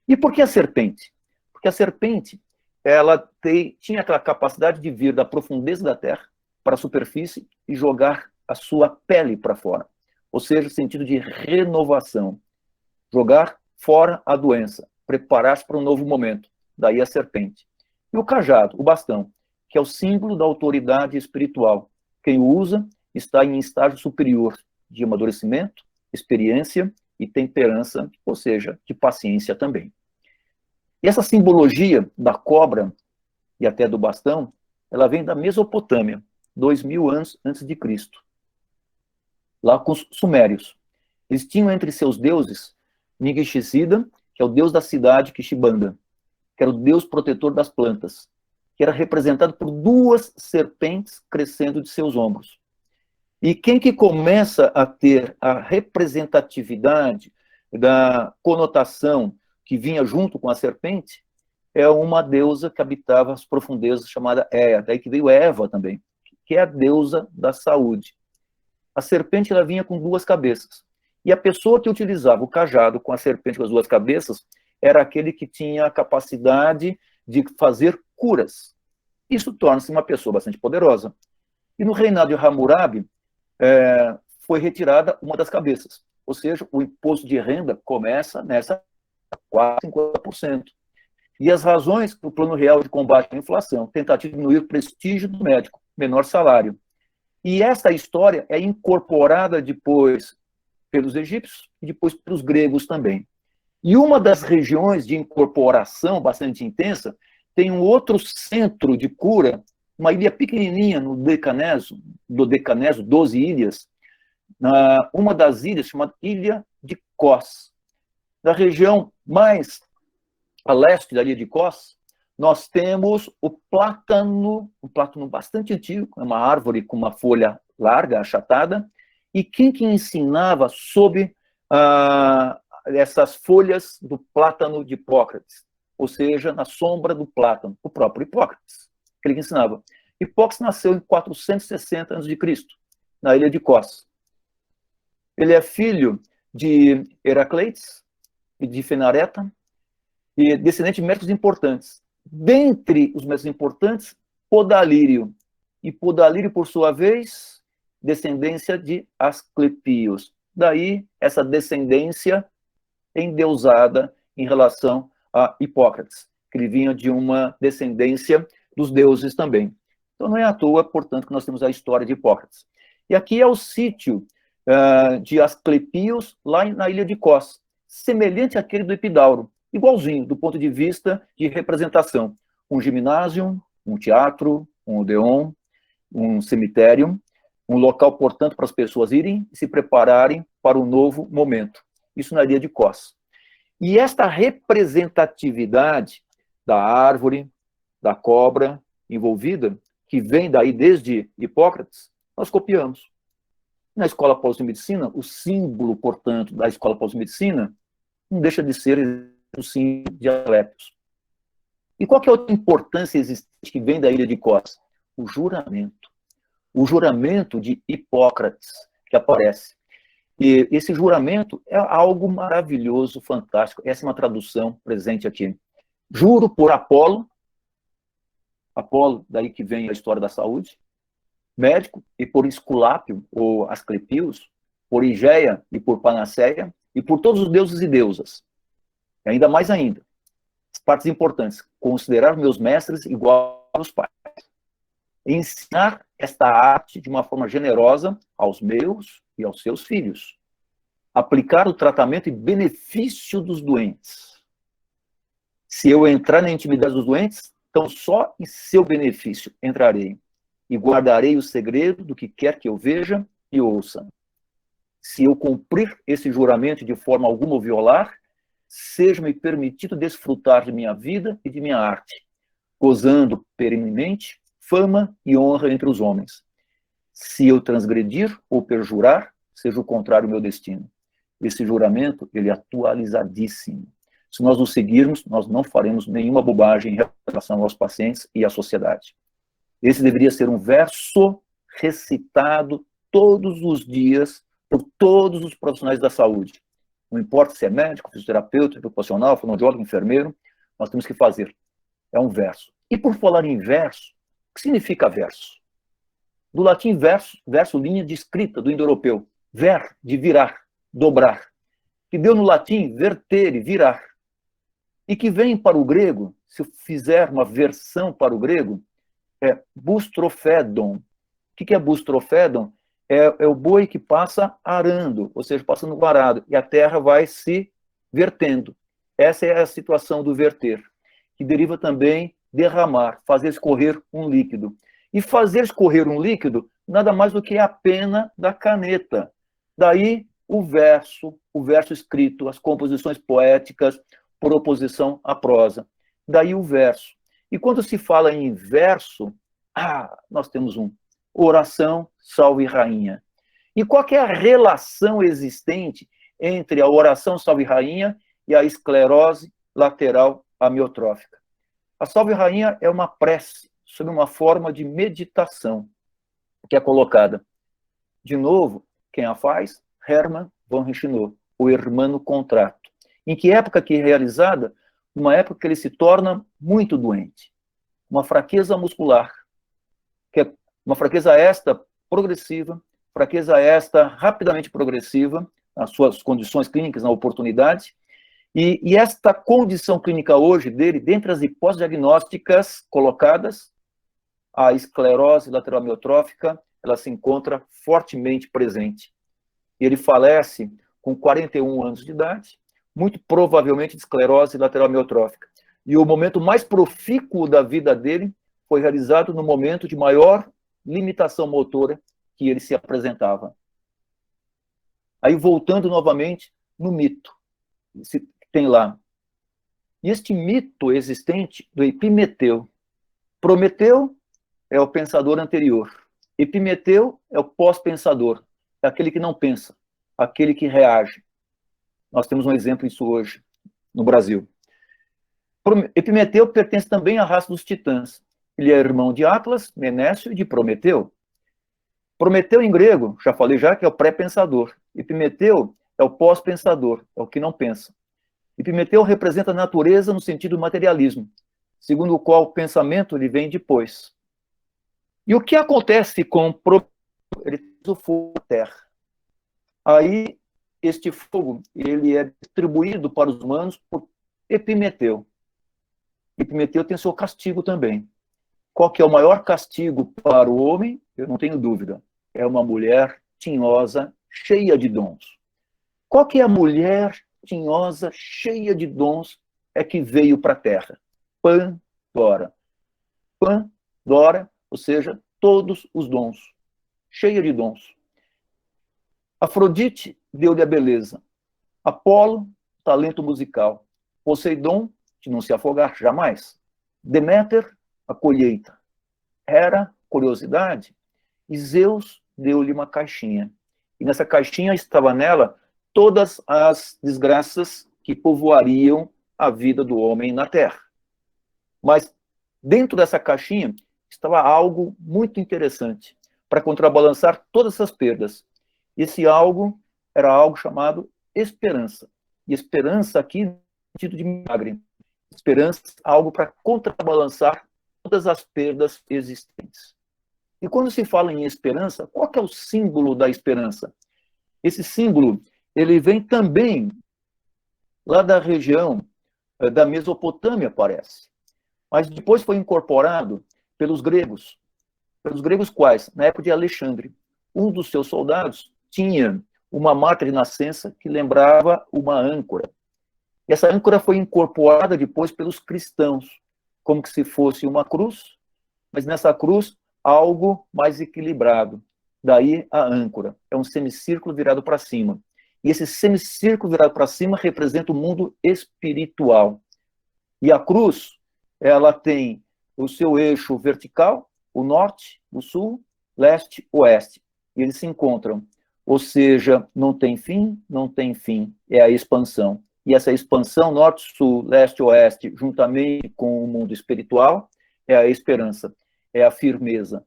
E por que a serpente? Porque a serpente ela tinha aquela capacidade de vir da profundeza da terra para a superfície e jogar a sua pele para fora. Ou seja, sentido de renovação. Jogar fora a doença, preparar-se para um novo momento. Daí a serpente. E o cajado, o bastão, que é o símbolo da autoridade espiritual. Quem o usa está em estágio superior de amadurecimento, experiência e temperança, ou seja, de paciência também. E essa simbologia da cobra e até do bastão, ela vem da Mesopotâmia, 2000 anos antes de Cristo, lá com os sumérios. Eles tinham entre seus deuses Ningishzida, que é o deus da cidade Kishibanda, que era o deus protetor das plantas, que era representado por duas serpentes crescendo de seus ombros. E quem que começa a ter a representatividade da conotação que vinha junto com a serpente é uma deusa que habitava as profundezas, chamada Ea, daí que veio Eva também, que é a deusa da saúde. A serpente ela vinha com duas cabeças. E a pessoa que utilizava o cajado com a serpente com as duas cabeças era aquele que tinha a capacidade de fazer curas. Isso torna-se uma pessoa bastante poderosa. E no reinado de Hammurabi, foi retirada uma das cabeças. Ou seja, o imposto de renda começa nessa 4%, 50%. E as razões do Plano Real de Combate à Inflação, tentativa de diminuir o prestígio do médico, menor salário. E essa história é incorporada depois pelos egípcios e depois pelos gregos também. E uma das regiões de incorporação bastante intensa tem um outro centro de cura, uma ilha pequenininha no Decaneso, 12 ilhas, uma das ilhas chamada Ilha de Kos. Na região mais a leste da ilha de Kos, nós temos o plátano, um plátano bastante antigo, é uma árvore com uma folha larga, achatada, e quem que ensinava sobre essas folhas do plátano de Hipócrates? Ou seja, na sombra do plátano, o próprio Hipócrates, que ele ensinava. Hipócrates nasceu em 460 a.C., na ilha de Kos. Ele é filho de Heracleides e de Fenareta, e descendente de médicos importantes. Dentre os médicos importantes, Podalírio. E Podalírio, por sua vez, descendência de Asclepios. Daí, essa descendência endeusada em relação a Hipócrates, que ele vinha de uma descendência dos deuses também. Então, não é à toa, portanto, que nós temos a história de Hipócrates. E aqui é o sítio de Asclepios, lá na ilha de Kos, semelhante àquele do Epidauro, igualzinho, do ponto de vista de representação. Um ginásio, um teatro, um odeon, um cemitério, um local, portanto, para as pessoas irem e se prepararem para um novo momento. Isso na ilha de Kos. E esta representatividade da árvore, da cobra envolvida, que vem daí desde Hipócrates, nós copiamos. Na Escola Paulista de Medicina, o símbolo, portanto, da Escola Paulista de Medicina não deixa de ser o símbolo de Asclepios. E qual que é a outra importância existente que vem da ilha de Kos? O juramento. O juramento de Hipócrates, que aparece. E esse juramento é algo maravilhoso, fantástico. Essa é uma tradução presente aqui. Juro por Apolo, daí que vem a história da saúde, médico, e por Esculápio, ou Asclepios, por Igéia e por Panaceia, e por todos os deuses e deusas. E ainda mais ainda, as partes importantes, considerar meus mestres igual aos pais. Ensinar esta arte de uma forma generosa aos meus e aos seus filhos. Aplicar o tratamento e benefício dos doentes. Se eu entrar na intimidade dos doentes, então só em seu benefício entrarei. E guardarei o segredo do que quer que eu veja e ouça. Se eu cumprir esse juramento de forma alguma ou violar, seja-me permitido desfrutar de minha vida e de minha arte, gozando perenemente fama e honra entre os homens. Se eu transgredir ou perjurar, seja o contrário o meu destino. Esse juramento, ele é atualizadíssimo. Se nós o seguirmos, nós não faremos nenhuma bobagem em relação aos pacientes e à sociedade. Esse deveria ser um verso recitado todos os dias por todos os profissionais da saúde. Não importa se é médico, fisioterapeuta, ocupacional, fonoaudiólogo, enfermeiro, nós temos que fazer. É um verso. E por falar em verso, o que significa verso? Do latim verso, verso linha de escrita do indo-europeu. Ver, de virar, dobrar. Que deu no latim vertere, virar. E que vem para o grego, se eu fizer uma versão para o grego, é bustrofedon. O que é bustrofedon? é o boi que passa arando, ou seja, passando no arado, e a terra vai se vertendo. Essa é a situação do verter, que deriva também derramar, fazer escorrer um líquido. E fazer escorrer um líquido nada mais do que a pena da caneta. Daí o verso escrito, as composições poéticas por oposição à prosa. Daí o verso. E quando se fala em verso, nós temos oração, salve rainha. E qual que é a relação existente entre a oração salve rainha e a esclerose lateral amiotrófica? A salve rainha é uma prece sob uma forma de meditação que é colocada. De novo, quem a faz? Hermann von Reichenau, o Hermano Contrato. Em que época que é realizada? Numa época que ele se torna muito doente. Uma fraqueza muscular, que é uma fraqueza esta progressiva, fraqueza esta rapidamente progressiva, nas suas condições clínicas, na oportunidade, e esta condição clínica hoje dele, dentre as hipóteses diagnósticas colocadas, a esclerose lateral amiotrófica, ela se encontra fortemente presente. Ele falece com 41 anos de idade, muito provavelmente de esclerose lateral amiotrófica. E o momento mais profícuo da vida dele foi realizado no momento de maior limitação motora que ele se apresentava. Aí, voltando novamente no mito, tem lá. E este mito existente do Epimeteu. Prometeu é o pensador anterior. Epimeteu é o pós-pensador, é aquele que não pensa, aquele que reage. Nós temos um exemplo disso hoje, no Brasil. Epimeteu pertence também à raça dos titãs. Ele é irmão de Atlas, Menécio e de Prometeu. Prometeu em grego, já falei que é o pré-pensador. Epimeteu é o pós-pensador, é o que não pensa. Epimeteu representa a natureza no sentido do materialismo, segundo o qual o pensamento lhe vem depois. E o que acontece com Prometeu? Ele traz o fogo da terra. Aí, este fogo, ele é distribuído para os humanos por Epimeteu. Epimeteu tem seu castigo também. Qual que é o maior castigo para o homem? Eu não tenho dúvida. É uma mulher tinhosa, cheia de dons. Qual que é a mulher tinhosa, cheia de dons, é que veio para a Terra? Pandora. Pandora, ou seja, todos os dons. Cheia de dons. Afrodite deu-lhe a beleza. Apolo, talento musical. Poseidon, de não se afogar jamais. Deméter, a colheita. Hera, curiosidade. E Zeus deu-lhe uma caixinha. E nessa caixinha estava nela todas as desgraças que povoariam a vida do homem na Terra. Mas dentro dessa caixinha estava algo muito interessante para contrabalançar todas essas perdas. Esse algo era algo chamado esperança. E esperança aqui no sentido de milagre. Esperança, algo para contrabalançar todas as perdas existentes. E quando se fala em esperança, qual que é o símbolo da esperança? Esse símbolo, ele vem também lá da região da Mesopotâmia, parece. Mas depois foi incorporado pelos gregos. Pelos gregos quais? Na época de Alexandre. Um dos seus soldados tinha uma mártir de nascença que lembrava uma âncora. E essa âncora foi incorporada depois pelos cristãos, como que se fosse uma cruz, mas nessa cruz algo mais equilibrado. Daí a âncora. É um semicírculo virado para cima. E esse semicírculo virado para cima representa o mundo espiritual. E a cruz, ela tem o seu eixo vertical, o norte, o sul, leste, oeste. E eles se encontram. Ou seja, não tem fim, não tem fim. É a expansão. E essa expansão, norte, sul, leste, oeste, juntamente com o mundo espiritual, é a esperança, é a firmeza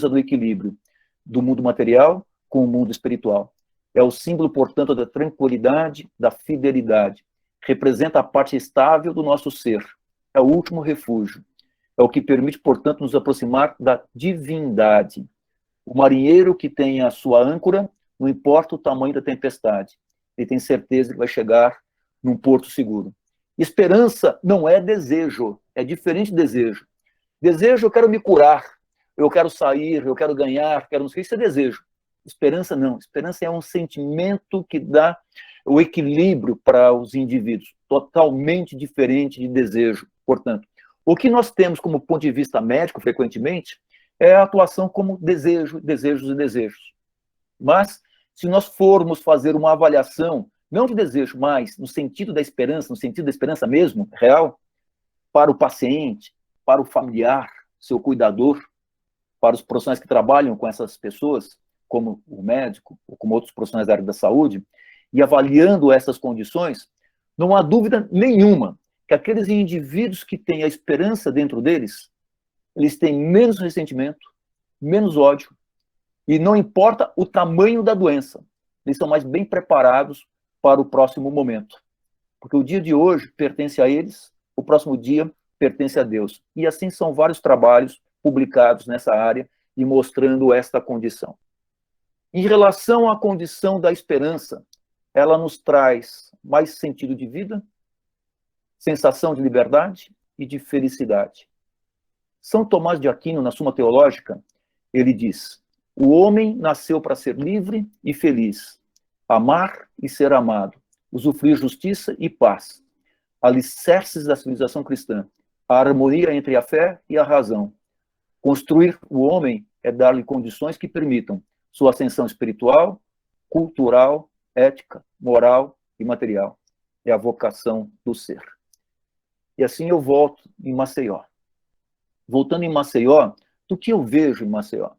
do equilíbrio do mundo material com o mundo espiritual. É o símbolo, portanto, da tranquilidade, da fidelidade. Representa a parte estável do nosso ser. É o último refúgio. É o que permite, portanto, nos aproximar da divindade. O marinheiro que tem a sua âncora, não importa o tamanho da tempestade, ele tem certeza que vai chegar num porto seguro. Esperança não é desejo, é diferente de desejo. Desejo, eu quero me curar, eu quero sair, eu quero ganhar, quero não sei, isso é desejo. Esperança não. Esperança é um sentimento que dá o equilíbrio para os indivíduos, totalmente diferente de desejo. Portanto, o que nós temos como ponto de vista médico, frequentemente, é a atuação como desejo, desejos e desejos. Mas, se nós formos fazer uma avaliação, não de desejo, mas no sentido da esperança mesmo, real, para o paciente, para o familiar, seu cuidador, para os profissionais que trabalham com essas pessoas, como o médico, ou como outros profissionais da área da saúde, e avaliando essas condições, não há dúvida nenhuma que aqueles indivíduos que têm a esperança dentro deles, eles têm menos ressentimento, menos ódio, e não importa o tamanho da doença, eles são mais bem preparados para o próximo momento. Porque o dia de hoje pertence a eles, o próximo dia pertence a Deus. E assim são vários trabalhos publicados nessa área e mostrando esta condição. Em relação à condição da esperança, ela nos traz mais sentido de vida, sensação de liberdade e de felicidade. São Tomás de Aquino, na Suma Teológica, ele diz: o homem nasceu para ser livre e feliz, amar e ser amado, usufruir justiça e paz, alicerces da civilização cristã, a harmonia entre a fé e a razão. Construir o homem é dar-lhe condições que permitam sua ascensão espiritual, cultural, ética, moral e material. É a vocação do ser. E assim eu volto em Maceió. Voltando em Maceió, do que eu vejo em Maceió?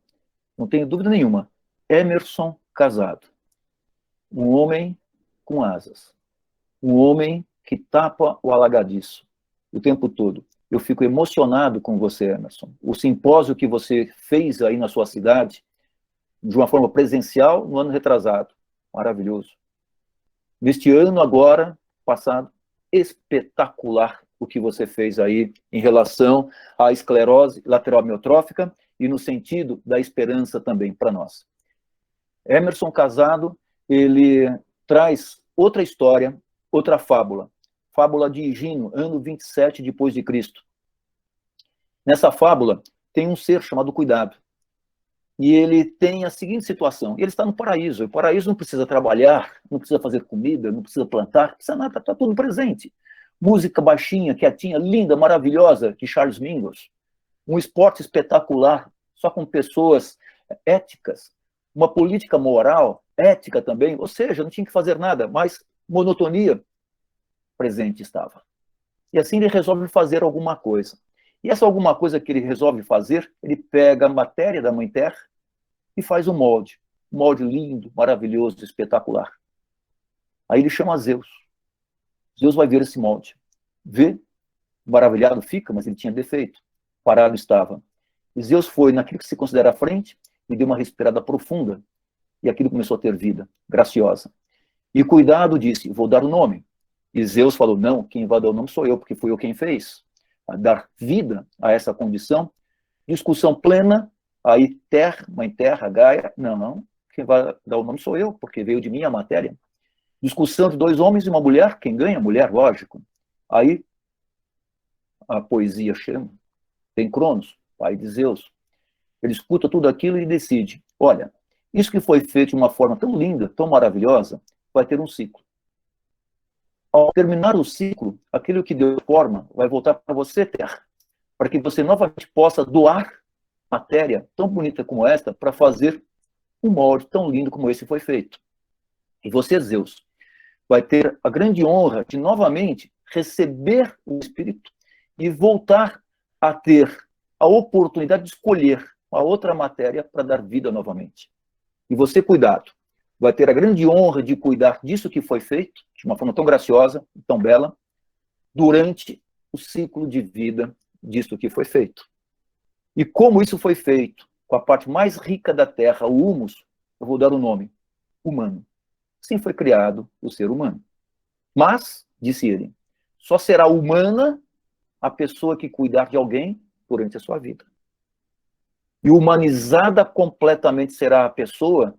Não tenho dúvida nenhuma. Emerson Casado. Um homem com asas. Um homem que tapa o alagadiço o tempo todo. Eu fico emocionado com você, Emerson. O simpósio que você fez aí na sua cidade, de uma forma presencial, no ano retrasado. Maravilhoso. Neste ano agora, passado, espetacular o que você fez aí em relação à esclerose lateral amiotrófica e no sentido da esperança também para nós. Emerson Casado, ele traz outra história, outra fábula. Fábula de Higino, ano 27 depois de Cristo. Nessa fábula tem um ser chamado Cuidado. E ele tem a seguinte situação: ele está no paraíso. O paraíso não precisa trabalhar, não precisa fazer comida, não precisa plantar, não precisa nada, está tudo presente. Música baixinha, quietinha, linda, maravilhosa, de Charles Mingus. Um esporte espetacular, só com pessoas éticas. Uma política moral, ética também, ou seja, não tinha que fazer nada, mas monotonia presente estava. E assim ele resolve fazer alguma coisa. E essa alguma coisa que ele resolve fazer, ele pega a matéria da Mãe Terra e faz um molde lindo, maravilhoso, espetacular. Aí ele chama Zeus. Zeus vai ver esse molde. Vê, maravilhado fica, mas ele tinha defeito. Parado estava. E Zeus foi naquilo que se considera a frente e deu uma respirada profunda. E aquilo começou a ter vida, graciosa. E Cuidado disse: vou dar o nome. E Zeus falou: não, quem vai dar o nome sou eu, porque fui eu quem fez. A dar vida a essa condição. Discussão plena. Aí Mãe Terra, Gaia, não, quem vai dar o nome sou eu, porque veio de mim a matéria. Discussão de dois homens e uma mulher, quem ganha? Mulher, lógico. Aí a poesia chama. Tem Cronos, pai de Zeus. Ele escuta tudo aquilo e decide: olha, isso que foi feito de uma forma tão linda, tão maravilhosa, vai ter um ciclo. Ao terminar o ciclo, aquilo que deu forma vai voltar para você, Terra, para que você novamente possa doar matéria tão bonita como esta para fazer um molde tão lindo como esse foi feito. E você, Zeus, vai ter a grande honra de novamente receber o Espírito e voltar a ter a oportunidade de escolher uma outra matéria para dar vida novamente. E você, Cuidado, vai ter a grande honra de cuidar disso que foi feito, de uma forma tão graciosa, tão bela, durante o ciclo de vida disso que foi feito. E como isso foi feito, com a parte mais rica da Terra, o humus, eu vou dar o nome: humano. Assim foi criado o ser humano. Mas, disse ele, só será humana a pessoa que cuidar de alguém durante a sua vida. E humanizada completamente será a pessoa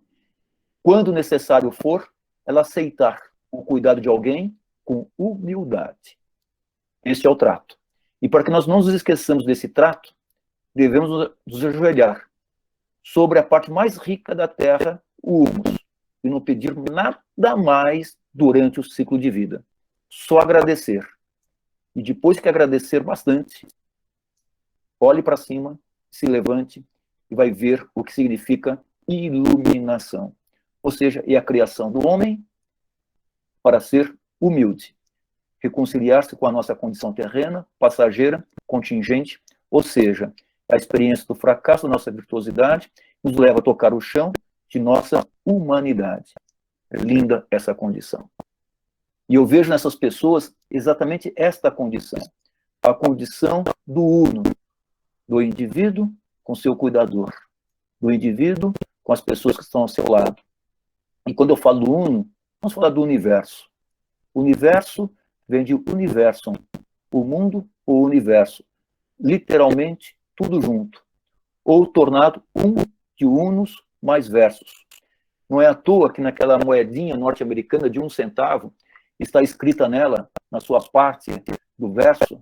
quando necessário for, ela aceitar o cuidado de alguém com humildade. Esse é o trato. E para que nós não nos esqueçamos desse trato, devemos nos ajoelhar sobre a parte mais rica da Terra, o humus e não pedir nada mais durante o ciclo de vida. Só agradecer. E depois que agradecer bastante, olhe para cima, se levante e vai ver o que significa iluminação. Ou seja, é a criação do homem para ser humilde, reconciliar-se com a nossa condição terrena, passageira, contingente, ou seja, a experiência do fracasso da nossa virtuosidade nos leva a tocar o chão de nossa humanidade. É linda essa condição. E eu vejo nessas pessoas exatamente esta condição, a condição do uno, do indivíduo com seu cuidador, do indivíduo com as pessoas que estão ao seu lado. E quando eu falo do uno, vamos falar do universo. O universo vem de universum, o mundo ou o universo. Literalmente, tudo junto. Ou tornado um de unus mais versus. Não é à toa que naquela moedinha norte-americana de 1 centavo, está escrita nela, na sua parte do verso,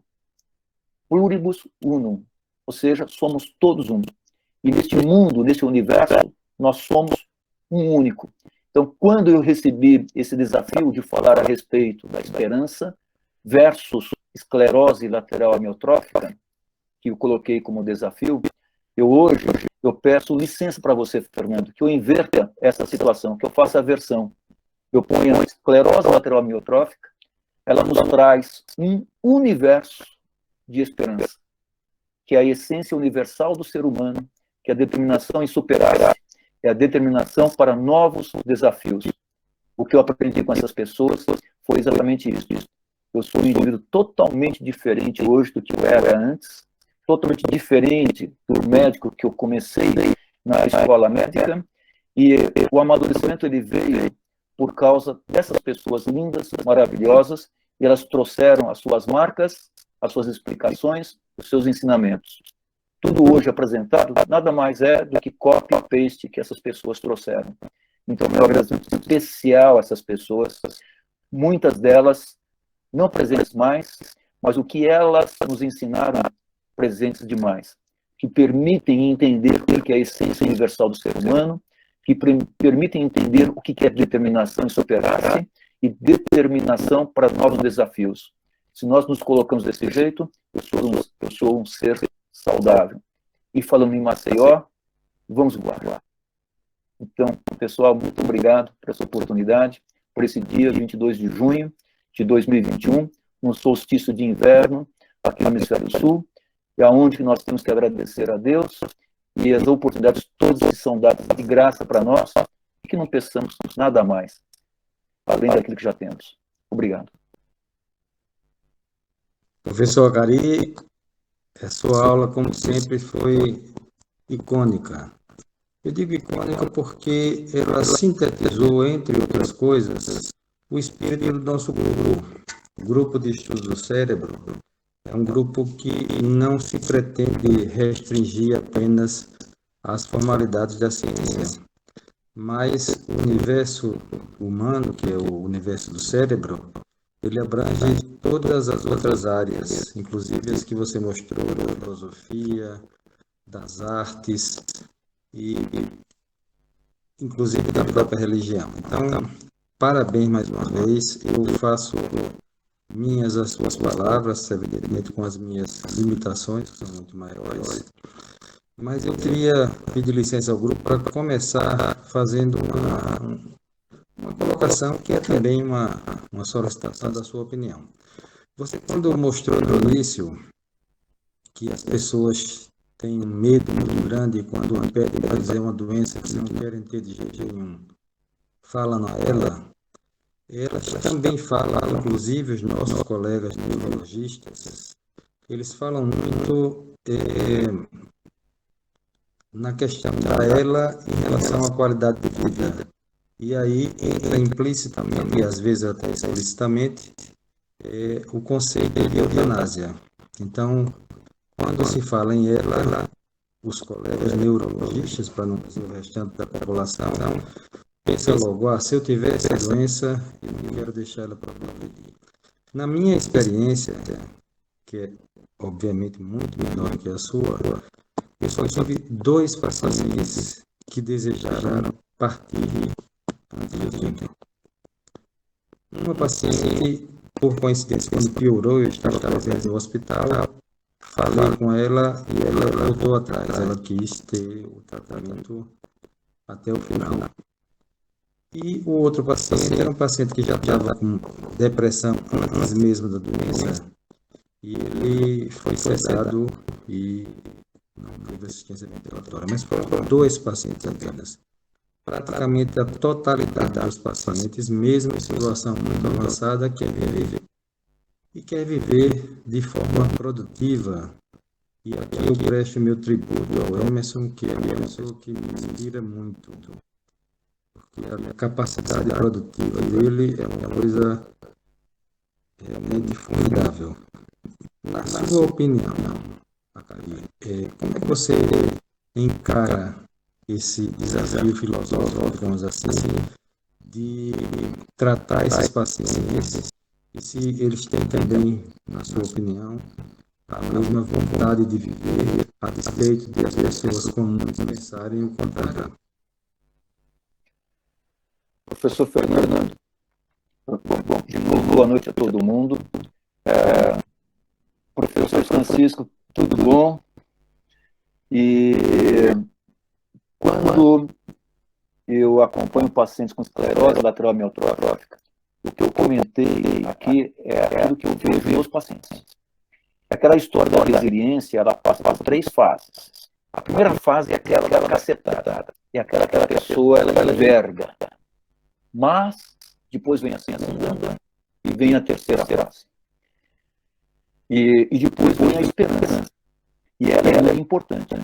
pluribus unum, ou seja, somos todos um. E neste mundo, neste universo, nós somos um único. Então, quando eu recebi esse desafio de falar a respeito da esperança versus esclerose lateral amiotrófica, que eu coloquei como desafio, hoje eu peço licença para você, Fernando, que eu inverta essa situação, que eu faça a versão. Eu ponho a esclerose lateral amiotrófica, ela nos traz um universo de esperança, que é a essência universal do ser humano, que é a determinação em superar, é a determinação para novos desafios. O que eu aprendi com essas pessoas foi exatamente isso. Eu sou um indivíduo totalmente diferente hoje do que eu era antes, totalmente diferente do médico que eu comecei na escola médica, e o amadurecimento ele veio por causa dessas pessoas lindas, maravilhosas, e elas trouxeram as suas marcas, as suas explicações, os seus ensinamentos. Tudo hoje apresentado nada mais é do que copy e paste que essas pessoas trouxeram. Então, meu agradecimento especial a essas pessoas, muitas delas não presentes mais, mas o que elas nos ensinaram presentes demais, que permitem entender o que é a essência universal do ser humano, que permitem entender o que é determinação em superar-se e determinação para novos desafios. Se nós nos colocamos desse jeito, eu sou um ser saudável. E falando em Maceió, vamos embora. Então, pessoal, muito obrigado por essa oportunidade, por esse dia, 22 de junho de 2021, no solstício de inverno, aqui no Hemisfério Sul, e aonde nós temos que agradecer a Deus e as oportunidades todas que são dadas de graça para nós, e que não pensamos nada mais, além daquilo que já temos. Obrigado. Professor Acari, a sua aula, como sempre, foi icônica. Eu digo icônica porque ela sintetizou, entre outras coisas, o espírito do nosso grupo. O grupo de estudos do cérebro é um grupo que não se pretende restringir apenas às formalidades da ciência, mas o universo humano, que é o universo do cérebro, ele abrange todas as outras áreas, inclusive as que você mostrou, da filosofia, das artes e inclusive da própria religião. Então, parabéns mais uma vez. Eu faço minhas as suas palavras, evidentemente com as minhas limitações, que são muito maiores. Mas eu queria pedir licença ao grupo para começar fazendo uma colocação que é também uma solicitação da sua opinião. Você, quando mostrou no início que as pessoas têm um medo muito grande quando pedem para dizer uma doença que não querem ter de jeito nenhum, falam a elas também falam, inclusive os nossos colegas neurologistas, eles falam muito na questão da ela em relação à qualidade de vida. E aí entra implicitamente, e às vezes até explicitamente, o conceito de eutanásia. Então, quando se fala em ela, os colegas neurologistas, para não dizer o restante da população, pensa logo, se eu tiver essa doença, eu não quero deixar ela para progredir. Na minha experiência, que é obviamente muito menor que a sua, eu só tive 2 pacientes que desejaram partir antes do tempo. Uma paciente, por coincidência, quando piorou, eu estava presente no hospital, falei com ela e ela voltou atrás. Ela quis ter o tratamento até o final. E o outro paciente era um paciente que já estava com depressão antes mesmo da doença, e ele foi cessado e não teve assistência ventilatória. Mas foram 2 pacientes apenas. Praticamente a totalidade dos pacientes, mesmo em situação muito avançada, quer viver. E quer viver de forma produtiva. E aqui eu presto meu tributo ao Emerson, que é uma pessoa que me inspira muito. Porque a capacidade produtiva dele é uma coisa realmente formidável. Na sua opinião, Acari, como é que você encara esse desafio filosófico, digamos assim, de tratar esses pacientes e se eles têm também, na sua opinião, a mesma vontade de viver a despeito de as pessoas comuns pensarem o contrário? Professor Fernando, bom, de novo, boa noite a todo mundo. Professor Francisco, tudo bom? E quando eu acompanho pacientes com esclerose lateral amiotrófica, o que eu comentei aqui é aquilo que eu vejo nos pacientes. Aquela história da resiliência, ela passa por 3 fases. A primeira fase é aquela cacetada, é aquela que a pessoa ela enverga. Mas depois vem a segunda e vem a terceira fase. E depois vem a esperança. E ela é importante,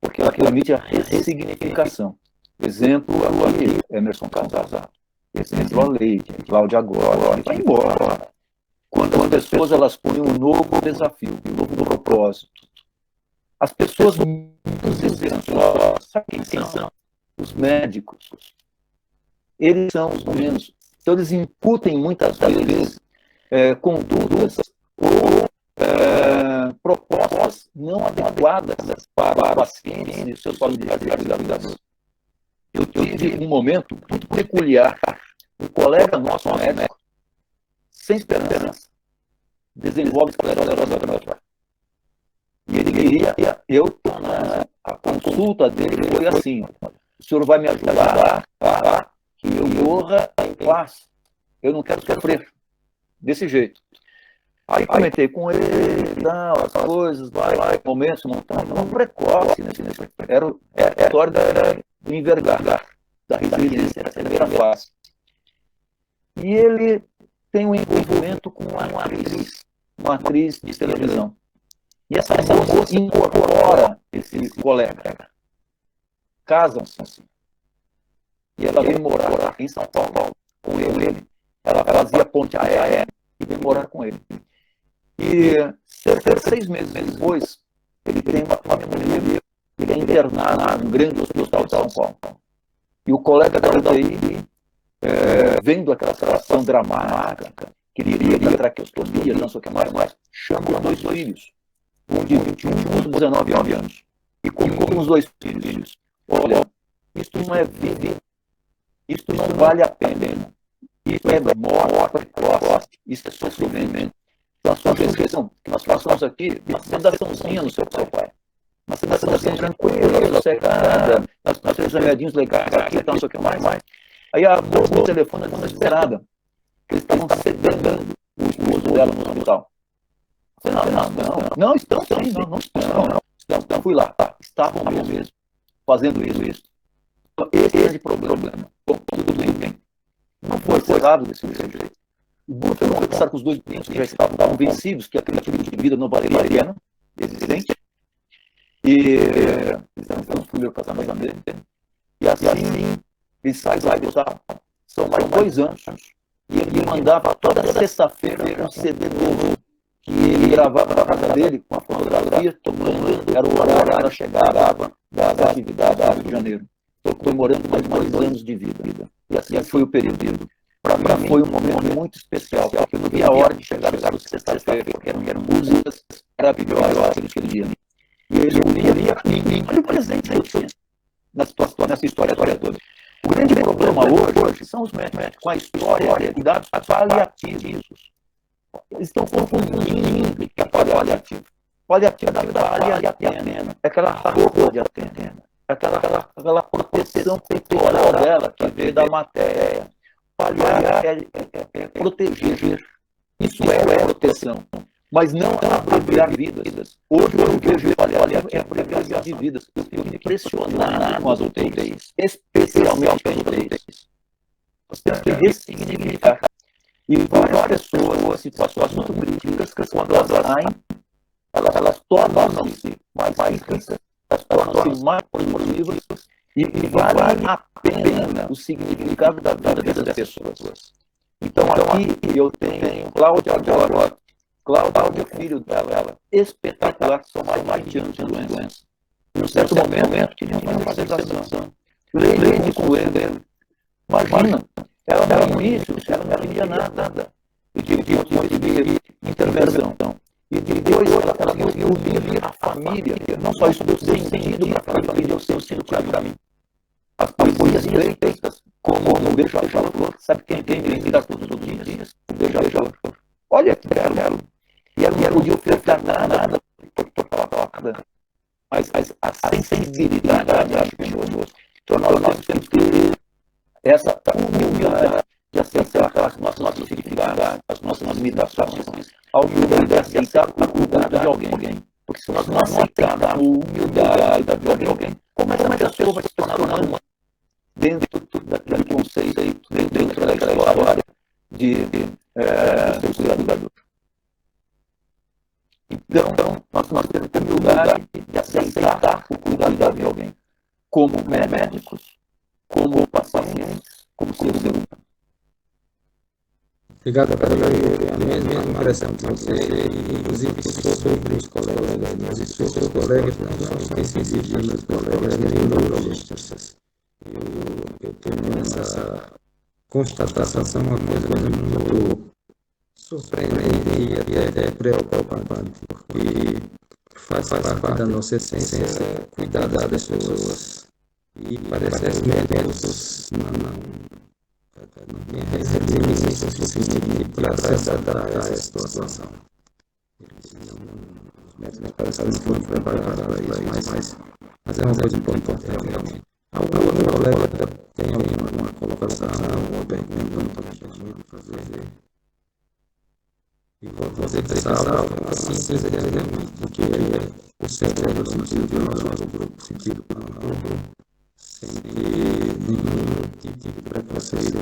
porque ela permite a ressignificação. Exemplo aqui, Emerson Casado. Exemplo a Leite, Cláudia Agora, e vai embora. Quando as pessoas elas põem um novo desafio, um novo propósito. As pessoas muitas vezes sabe quem são? Os médicos. Eles são os menos. Então, eles incutem muitas vezes condutas ou propostas não adequadas para pacientes e seus familiares. Eu tive um momento muito peculiar. Um colega nosso, médico, sem esperança, desenvolve esclerose amiotrófica. E ele queria, a consulta dele foi assim: o senhor vai me ajudar que eu morra em paz. Eu não quero sofrer desse jeito. Aí comentei com ele, as coisas, momentos, não precoce, era a história do envergar, da resiliência, da primeira fase. E ele tem um envolvimento com uma atriz de televisão. E essa moça incorpora esse colega. Casam-se. E ela veio morar em São Paulo com ele. Ela fazia ponte aérea e veio morar com ele. E cerca de 6 meses depois, ele tem uma pneumonia, ele é internado num grande hospital de São Paulo. E o colega da UTI, vendo aquela situação dramática, que iria ter traqueostomia, não sei o que mais, chamou 2 filhos, um de 21 e um de 19 anos. E colocou os 2 filhos: olha, isto não é vida, isto não vale a pena, isto é morte precoce, isso é sofrimento. Então, a sua descrição que nós passamos aqui, uma sedaçãozinha no seu pai. Uma sedaçãozinha tranquila, sossegada, nós temos remedinhos legais aqui, então, não sei o que mais. Aí a moça do telefone desesperada, que eles estavam sedando o esposo dela no hospital. Eu falei, não estão. Então, fui lá, estavam mesmo, fazendo isso. Então, esse é o grande problema. Bom, tudo bem. Não foi cerrado desse jeito. O bom foi conversar com os 2 clientes que já estavam vencidos, que aquele tipo de vida não valeria a pena, existente. E então fui eu casar mais dele. E assim, ele sai lá do hospital. São mais 2 anos. E ele mandava toda sexta-feira um CD novo, que ele gravava na casa dele, com a fotografia, tomando, era o horário, ela chegava das atividades do Rio de Janeiro. Estou comemorando mais 2 anos de vida. E assim foi o período. Para mim foi um momento muito especial, porque eu não vi a hora de chegar no sexta-feira, porque eram músicas maravilhosas aquele dia. E ele ouvia, olha o presente que eu tinha nessa história toda. O grande problema hoje são os médicos com a história de cuidados paliativos. Eles estão confundindo o que é paliativo. Paliativo vale a pena. É aquela roupa de atena. É aquela proteção peitoral dela que veio da matéria. Paliar é proteger. Isso é proteção. Mas não é abreviar vidas. Hoje eu vejo paliativo é abreviar de vidas. Eu fico impressionado com as UTIs, especialmente as UTIs. Você tem que ressignificar. E várias pessoas, situações muito críticas, que quando elas saem, elas tornam-se mais ricas, elas tornam-se mais produtivas e vale a pena o significado da vida das pessoas. Então aqui eu tenho Cláudio, filho dela, espetacular, são mais de anos de doença. Em um certo momento, tinha uma sensação. Leide com ele. Imagina, ela no início, ela não entendia nada. E tive intervenção. E depois ela conseguiu unir a família. Não só isso deu sentido para a família, deu sentido para mim. As poesias feitas como o beija-flor. Sabe quem vira todos os dias? O beija-flor. Olha que belo. E ela não podia ofertar nada por palavra. Mas a sensibilidade, acho que então nós temos que ter essa humildade de aceitar as nossas dificuldades, as nossas limitações, a humildade de aceitar o cuidado de alguém. Porque se nós não aceitarmos a humildade de alguém, como é que a pessoa vai se tornar uma dentro daquele conceito, dentro da história de ser cuidador? Então, nós temos que ter humildade de aceitar o cuidado de alguém, como médicos, como pacientes, como seres humanos. Obrigado pela mesma impressão que você, inclusive sobre os colegas, e sobre os colegas, não esqueci de meus colegas neurologistas. Eu tenho essa constatação, uma coisa muito surpreendente e até preocupante, porque faz parte da nossa essência cuidar das pessoas. E parece que os médicos não têm resiliência suficiente para se adaptar a essa situação. Os médicos parecem que não foram preparados para isso, mas é uma coisa importante realmente. Algum outro colega tem alguma colocação, alguma pergunta para a gente fazer? E você pensar assim, sinceramente, do que é o cérebro no sentido biológico, o sentido biológico, sem ter nenhum tipo de preconceito,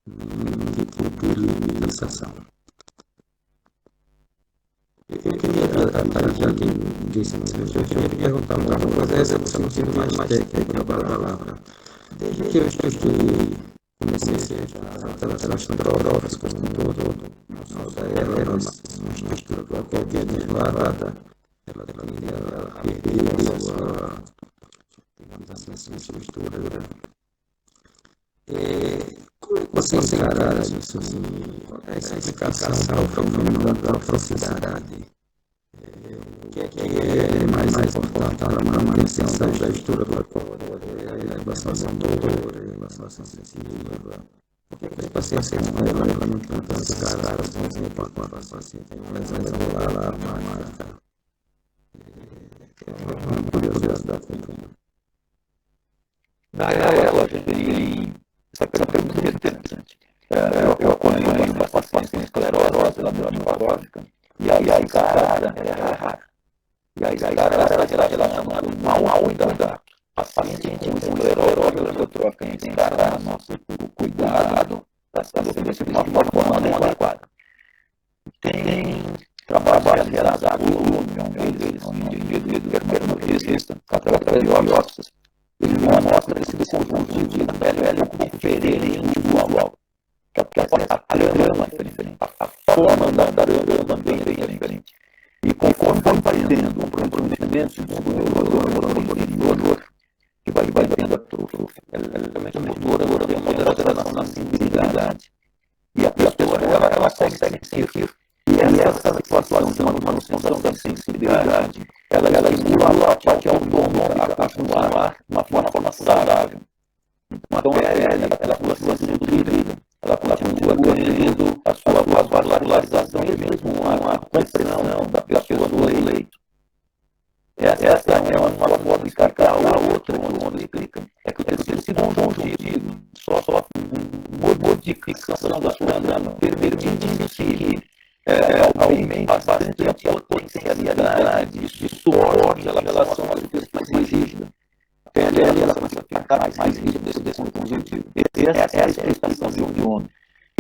nenhum tipo de limitação. Eu queria, já que disse, eu queria perguntar uma coisa, essa é o sentido mais técnico da palavra. Desde que eu estudei, comecei a relação drogas como um todo, não só da ela, mas uma estrutura qualquer deslavada, ela perdeu a sua, digamos assim, sua estrutura. Como é que você encara isso, assim, essa explicação da profundidade? O que é mais importante para a manutenção da estrutura corpórea, a elevação motora, a elevação sensitiva? Por que os pacientes ela não tem tantas caras, por exemplo, quando o paciente tem uma lesão vascular mágica? É uma curiosidade também. Ela tem essa pergunta é interessante. Eu acompanho uma paciente com esclerose lateral e aí a escada é rara. E a escada ela chama mal cuidado. Paciente com esclerose lateral em escada, nosso cuidado para estabelecer de uma forma adequada. Tem trabalho realizado um deles, um indivíduo dermatologista, através de biópsias. Ele mostra esse conjunto de pele um pouco diferente do normal. Porque a grama é diferente, a forma da grama também é diferente. E conforme vai tendo um comprometimento, segundo o neurodor, que vai tendo a motora, tem uma moderação na sensibilidade. E a pessoa, ela consegue seguir. E essa situação de manutenção da sensibilidade, ela estimula a parte autônoma a continuar uma forma saudável. Então, regularização e mesmo a compreensão da pessoa no leito. Essa é uma forma de explicar. A outra onde explica é que o terceiro conjuntivo só modificação da sua grama, permitindo que aumente bastante a potencialidade de suporte em relação à limpeza mais rígida. A pele ela começa a ficar mais rígida desse conjuntivo. Essa é a explicação de homem.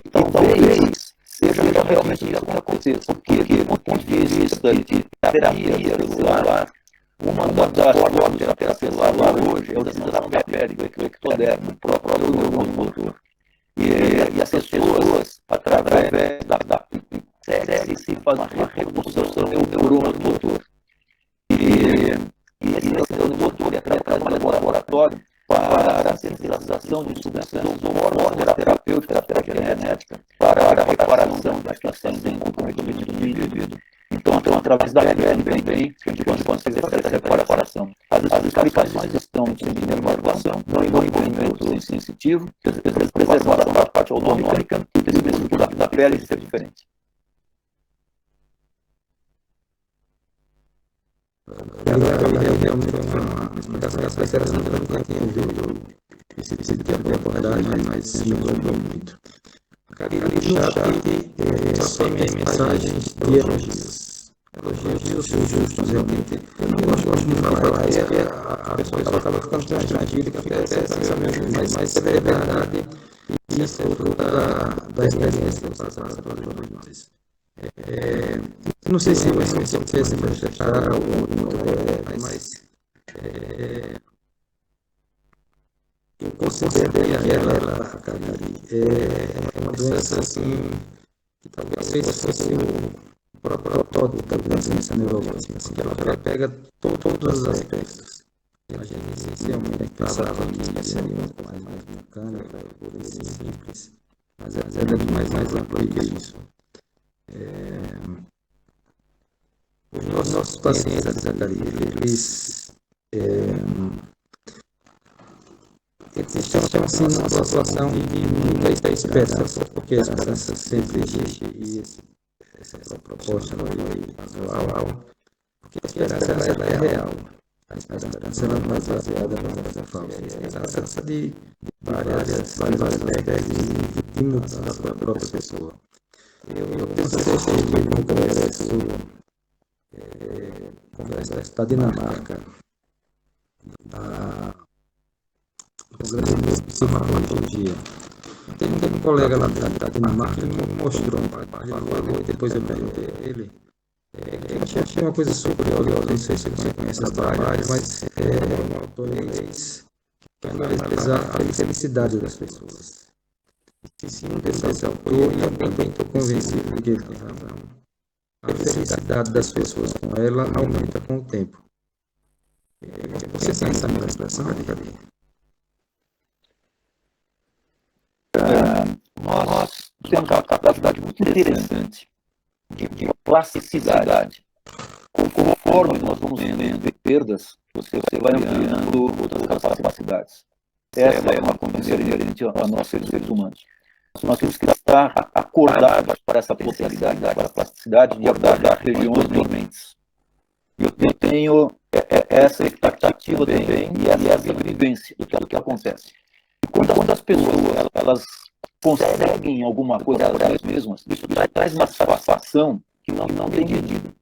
E talvez seja realmente isso que aconteça, porque do ponto de vista de terapia celular, uma das formas de terapia celular hoje é o desenvolvimento da pele, o ectodermo, o próprio neurônio motor. E as pessoas, através da série, se fazem uma reconstrução do neurônio motor. E esse neurônio motor é tratado no laboratório para a sensitização de substâncias terapêutica genética, para a reparação das questões de comprometimento do indivíduo. Então, através da pele, que a gente consegue fazer essa reparação. As explicações estão de inervação, não envolvimento sensitivo, preservação da parte autonômica e desenvolvimento da pele ser diferente. Realmente uma explicação interessante, eu nunca tinha ouvido esse tipo de abordagem, mas me envolveu muito. No chat só tem mensagens de elogios justos, realmente. Eu não gosto de falar isso, porque a pessoa acaba ficando constrangida, que até pensamento, mas é verdade. E isso é fruto da experiência que passa para todos nós. Não sei se você fez manifestar ou mas eu considero que ela é uma doença assim, que talvez fosse o protótipo da doença neurológica, assim, que ela pega todos os aspectos. A gente inicialmente pensava que seria uma coisa mais mecânica, por ser simples, mas ela é mais ampla que isso. Os nossos pacientes, eles estão assim numa situação de muita esperança, porque a esperança sempre existe e essa proposta manual, porque a esperança ela é real. A esperança ela não é baseada na coisa falsa. A esperança de várias décadas e minutos da própria pessoa. Eu tenho certeza que no Congresso da Dinamarca, no Congresso de Psicologia, tem um colega lá da Dinamarca que me mostrou, e depois eu perguntei a ele, eu achei uma coisa super curiosa, não sei se você conhece esse trabalho, mas é um autor inglês que analisa a felicidade das pessoas. Se um desses autor, e eu também estou convencido de que ele tem razão, a felicidade das pessoas com ela aumenta com o tempo. Você tem essa mesma expressão, Cadê? Nós temos uma capacidade muito interessante de plasticidade. Conforme nós vamos vendo perdas, você vai ampliando outras capacidades. Essa é uma condição inerente a nós seres humanos. Nós temos que estar acordados para essa potencialidade, para a plasticidade de abordar regiões dormentes. Eu tenho essa expectativa também e essa vivência do que acontece. E quando as pessoas elas conseguem alguma coisa para elas mesmas, isso traz uma satisfação que não tem medida.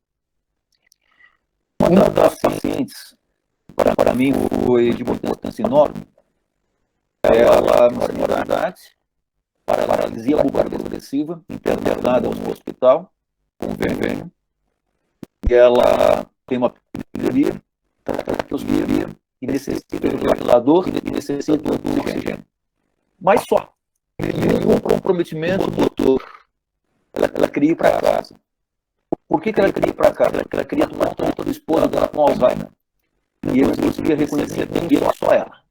Uma das pacientes, para mim, foi de uma importância enorme. Ela, uma senhora de idade, paralisia bulbar progressiva, internada no hospital, com vergonha, e ela tem uma pneumonia, traqueostomia, e necessita de ventilador e necessita de oxigênio. Mas só. Nenhum comprometimento motor. Ela queria ir para casa. Por que ela queria ir para casa? Porque ela queria tomar conta do esposo dela com Alzheimer. E eles conseguiam reconhecer bem que era só ela.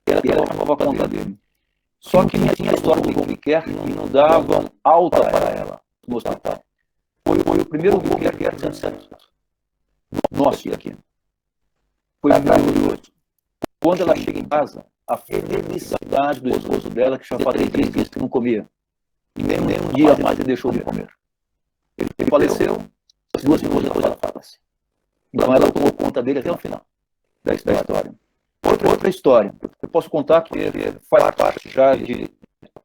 Ela tomava conta dele. Só que tinha a história do home care e não davam alta para ela no hospital. Foi o primeiro home care que tinha nosso aqui. Foi maravilhoso. Quando ela chega em casa, a felicidade do esposo dela, que já fazia 3 dias que não comia. E nem um dia mais ele deixou de comer. Ele faleceu, as 2 semanas depois ela falece. Então ela tomou conta dele até o final da história. Outra história, eu posso contar que faz parte já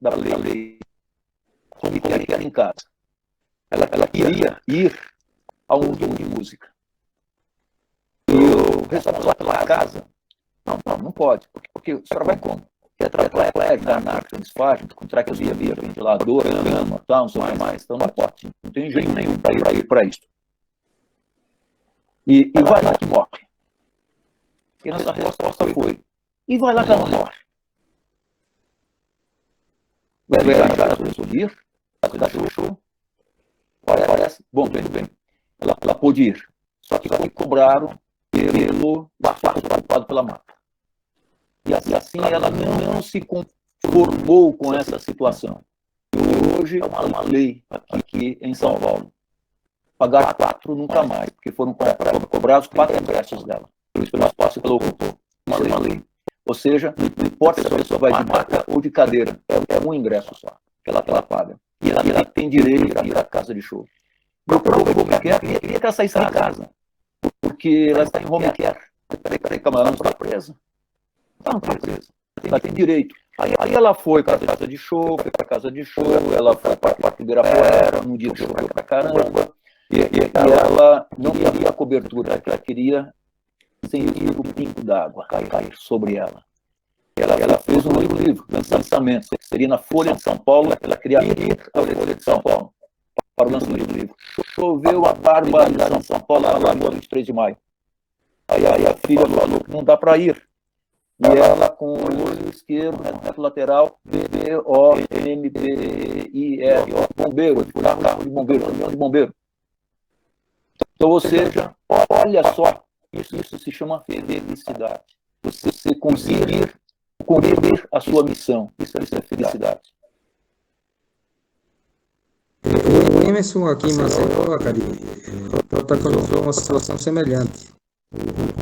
da lei home care em casa. Ela queria ir a um jogo de música. E o responsável pela casa, não pode, porque a senhora vai como? Tetraplégico, danar, transfágico, com traqueotomia, ventilador, cama, tal, não sei mais, então não pode, não tem jeito nenhum para ir para isso. E vai lá que morre. E nossa resposta foi, e vai lá que ela morre. Vai viajar a subir, da show. Parece, bom, bem, ela pôde ir. Só que cobraram pelo barco ocupado pela mata. E assim ela não se conformou com essa situação. E hoje é uma lei aqui em São Paulo. Pagar 4 nunca mais, porque foram cobrados 4 ingressos dela. Por isso que o nosso passo ela ocupou. Isso é uma lei. Ou seja, não importa se a pessoa vai de maca ou de cadeira, é um ingresso só que ela paga. E ela tem direito a ir à casa de show. Meu problema queria que ela saísse de casa, porque ela está em home care. Peraí, ela não está presa. Não está presa. Ela tem direito. Aí ela foi para a casa de show, ela foi para o Parque Ibirapuera, num dia que choveu pra caramba, e ela não queria a cobertura, ela queria sentir o pingo d'água cair sobre ela. Ela fez um livro, lançamento, que seria na Folha de São Paulo, ela queria ir à Folha de São Paulo para o lançamento do livro. Choveu a barbaridade em São Paulo, lá no 23 de maio. Aí a filha falou que não dá para ir. E ela, com o olho esquerdo, reto lateral, BOMBIR, bombeiro, carro de bombeiro. Então, ou seja, olha só, isso se chama felicidade. Você conseguir cumprir a sua missão, isso é felicidade. O Emerson aqui em Maceió, Cari, protagonizou uma situação semelhante.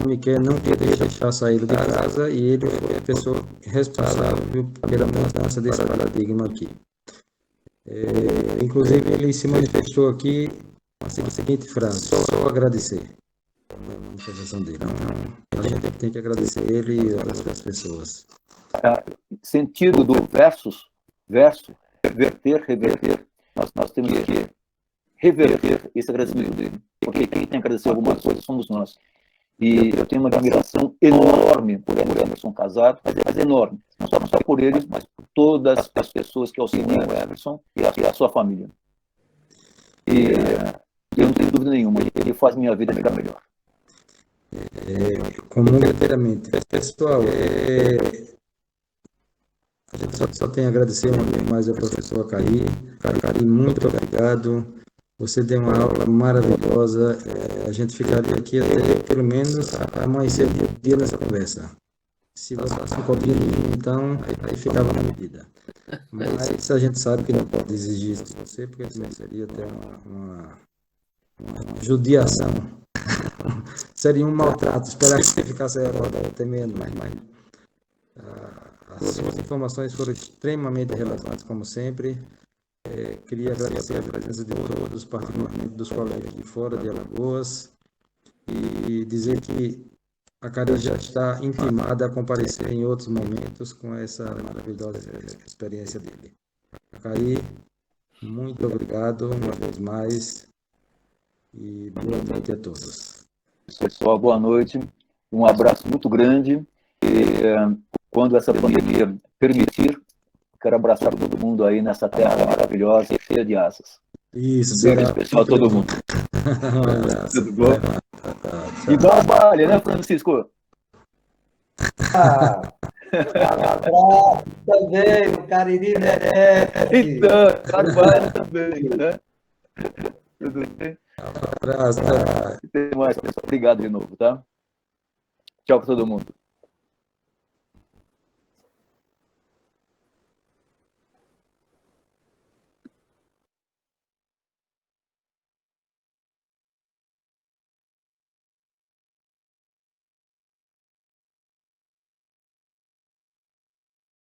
O Miquel não queria deixar sair de casa e ele foi a pessoa responsável pela mudança desse paradigma aqui. Inclusive, ele se manifestou aqui com a seguinte frase: só agradecer. É uma manifestação dele. A gente tem que agradecer ele e as outras pessoas. Sentido do verso, reverter. Nós temos que reverter esse agradecimento dele. Porque quem tem que agradecer algumas coisas somos nós. E eu tenho uma admiração enorme por Emerson Casado, mas enorme. Não só por ele, mas por todas as pessoas que auxiliam o Emerson e a sua família. E eu não tenho dúvida nenhuma, ele faz minha vida ficar melhor. Comum inteiramente. Pessoal, a gente só tem a agradecer uma vez mais ao professor Cari. Cari, muito obrigado. Você deu uma aula maravilhosa. A gente ficaria aqui até pelo menos amanhecer o dia nessa conversa. Se você não copia, então aí ficava na medida. Mas a gente sabe que não pode exigir isso de você, porque seria até uma judiação. Seria um maltrato. Esperar que você ficasse até meia-noite. As suas informações foram extremamente relevantes, como sempre. Queria agradecer a presença de todos, particularmente dos colegas de fora de Alagoas, e dizer que a Cari já está intimada a comparecer em outros momentos com essa maravilhosa experiência dele. Cari, muito obrigado uma vez mais e boa noite a todos. Pessoal, boa noite. Um abraço muito grande. E, quando essa pandemia permitir, quero abraçar todo mundo aí nessa terra maravilhosa, cheia de asas. Isso, beijo especial a todo mundo. Um abraço. Tudo bom? E bom baile, né, Francisco? Também, o Cariri Então, trabalho também, né? Tudo bem? Um abraço. Até mais, pessoal. Obrigado de novo, tá? Tchau para todo mundo.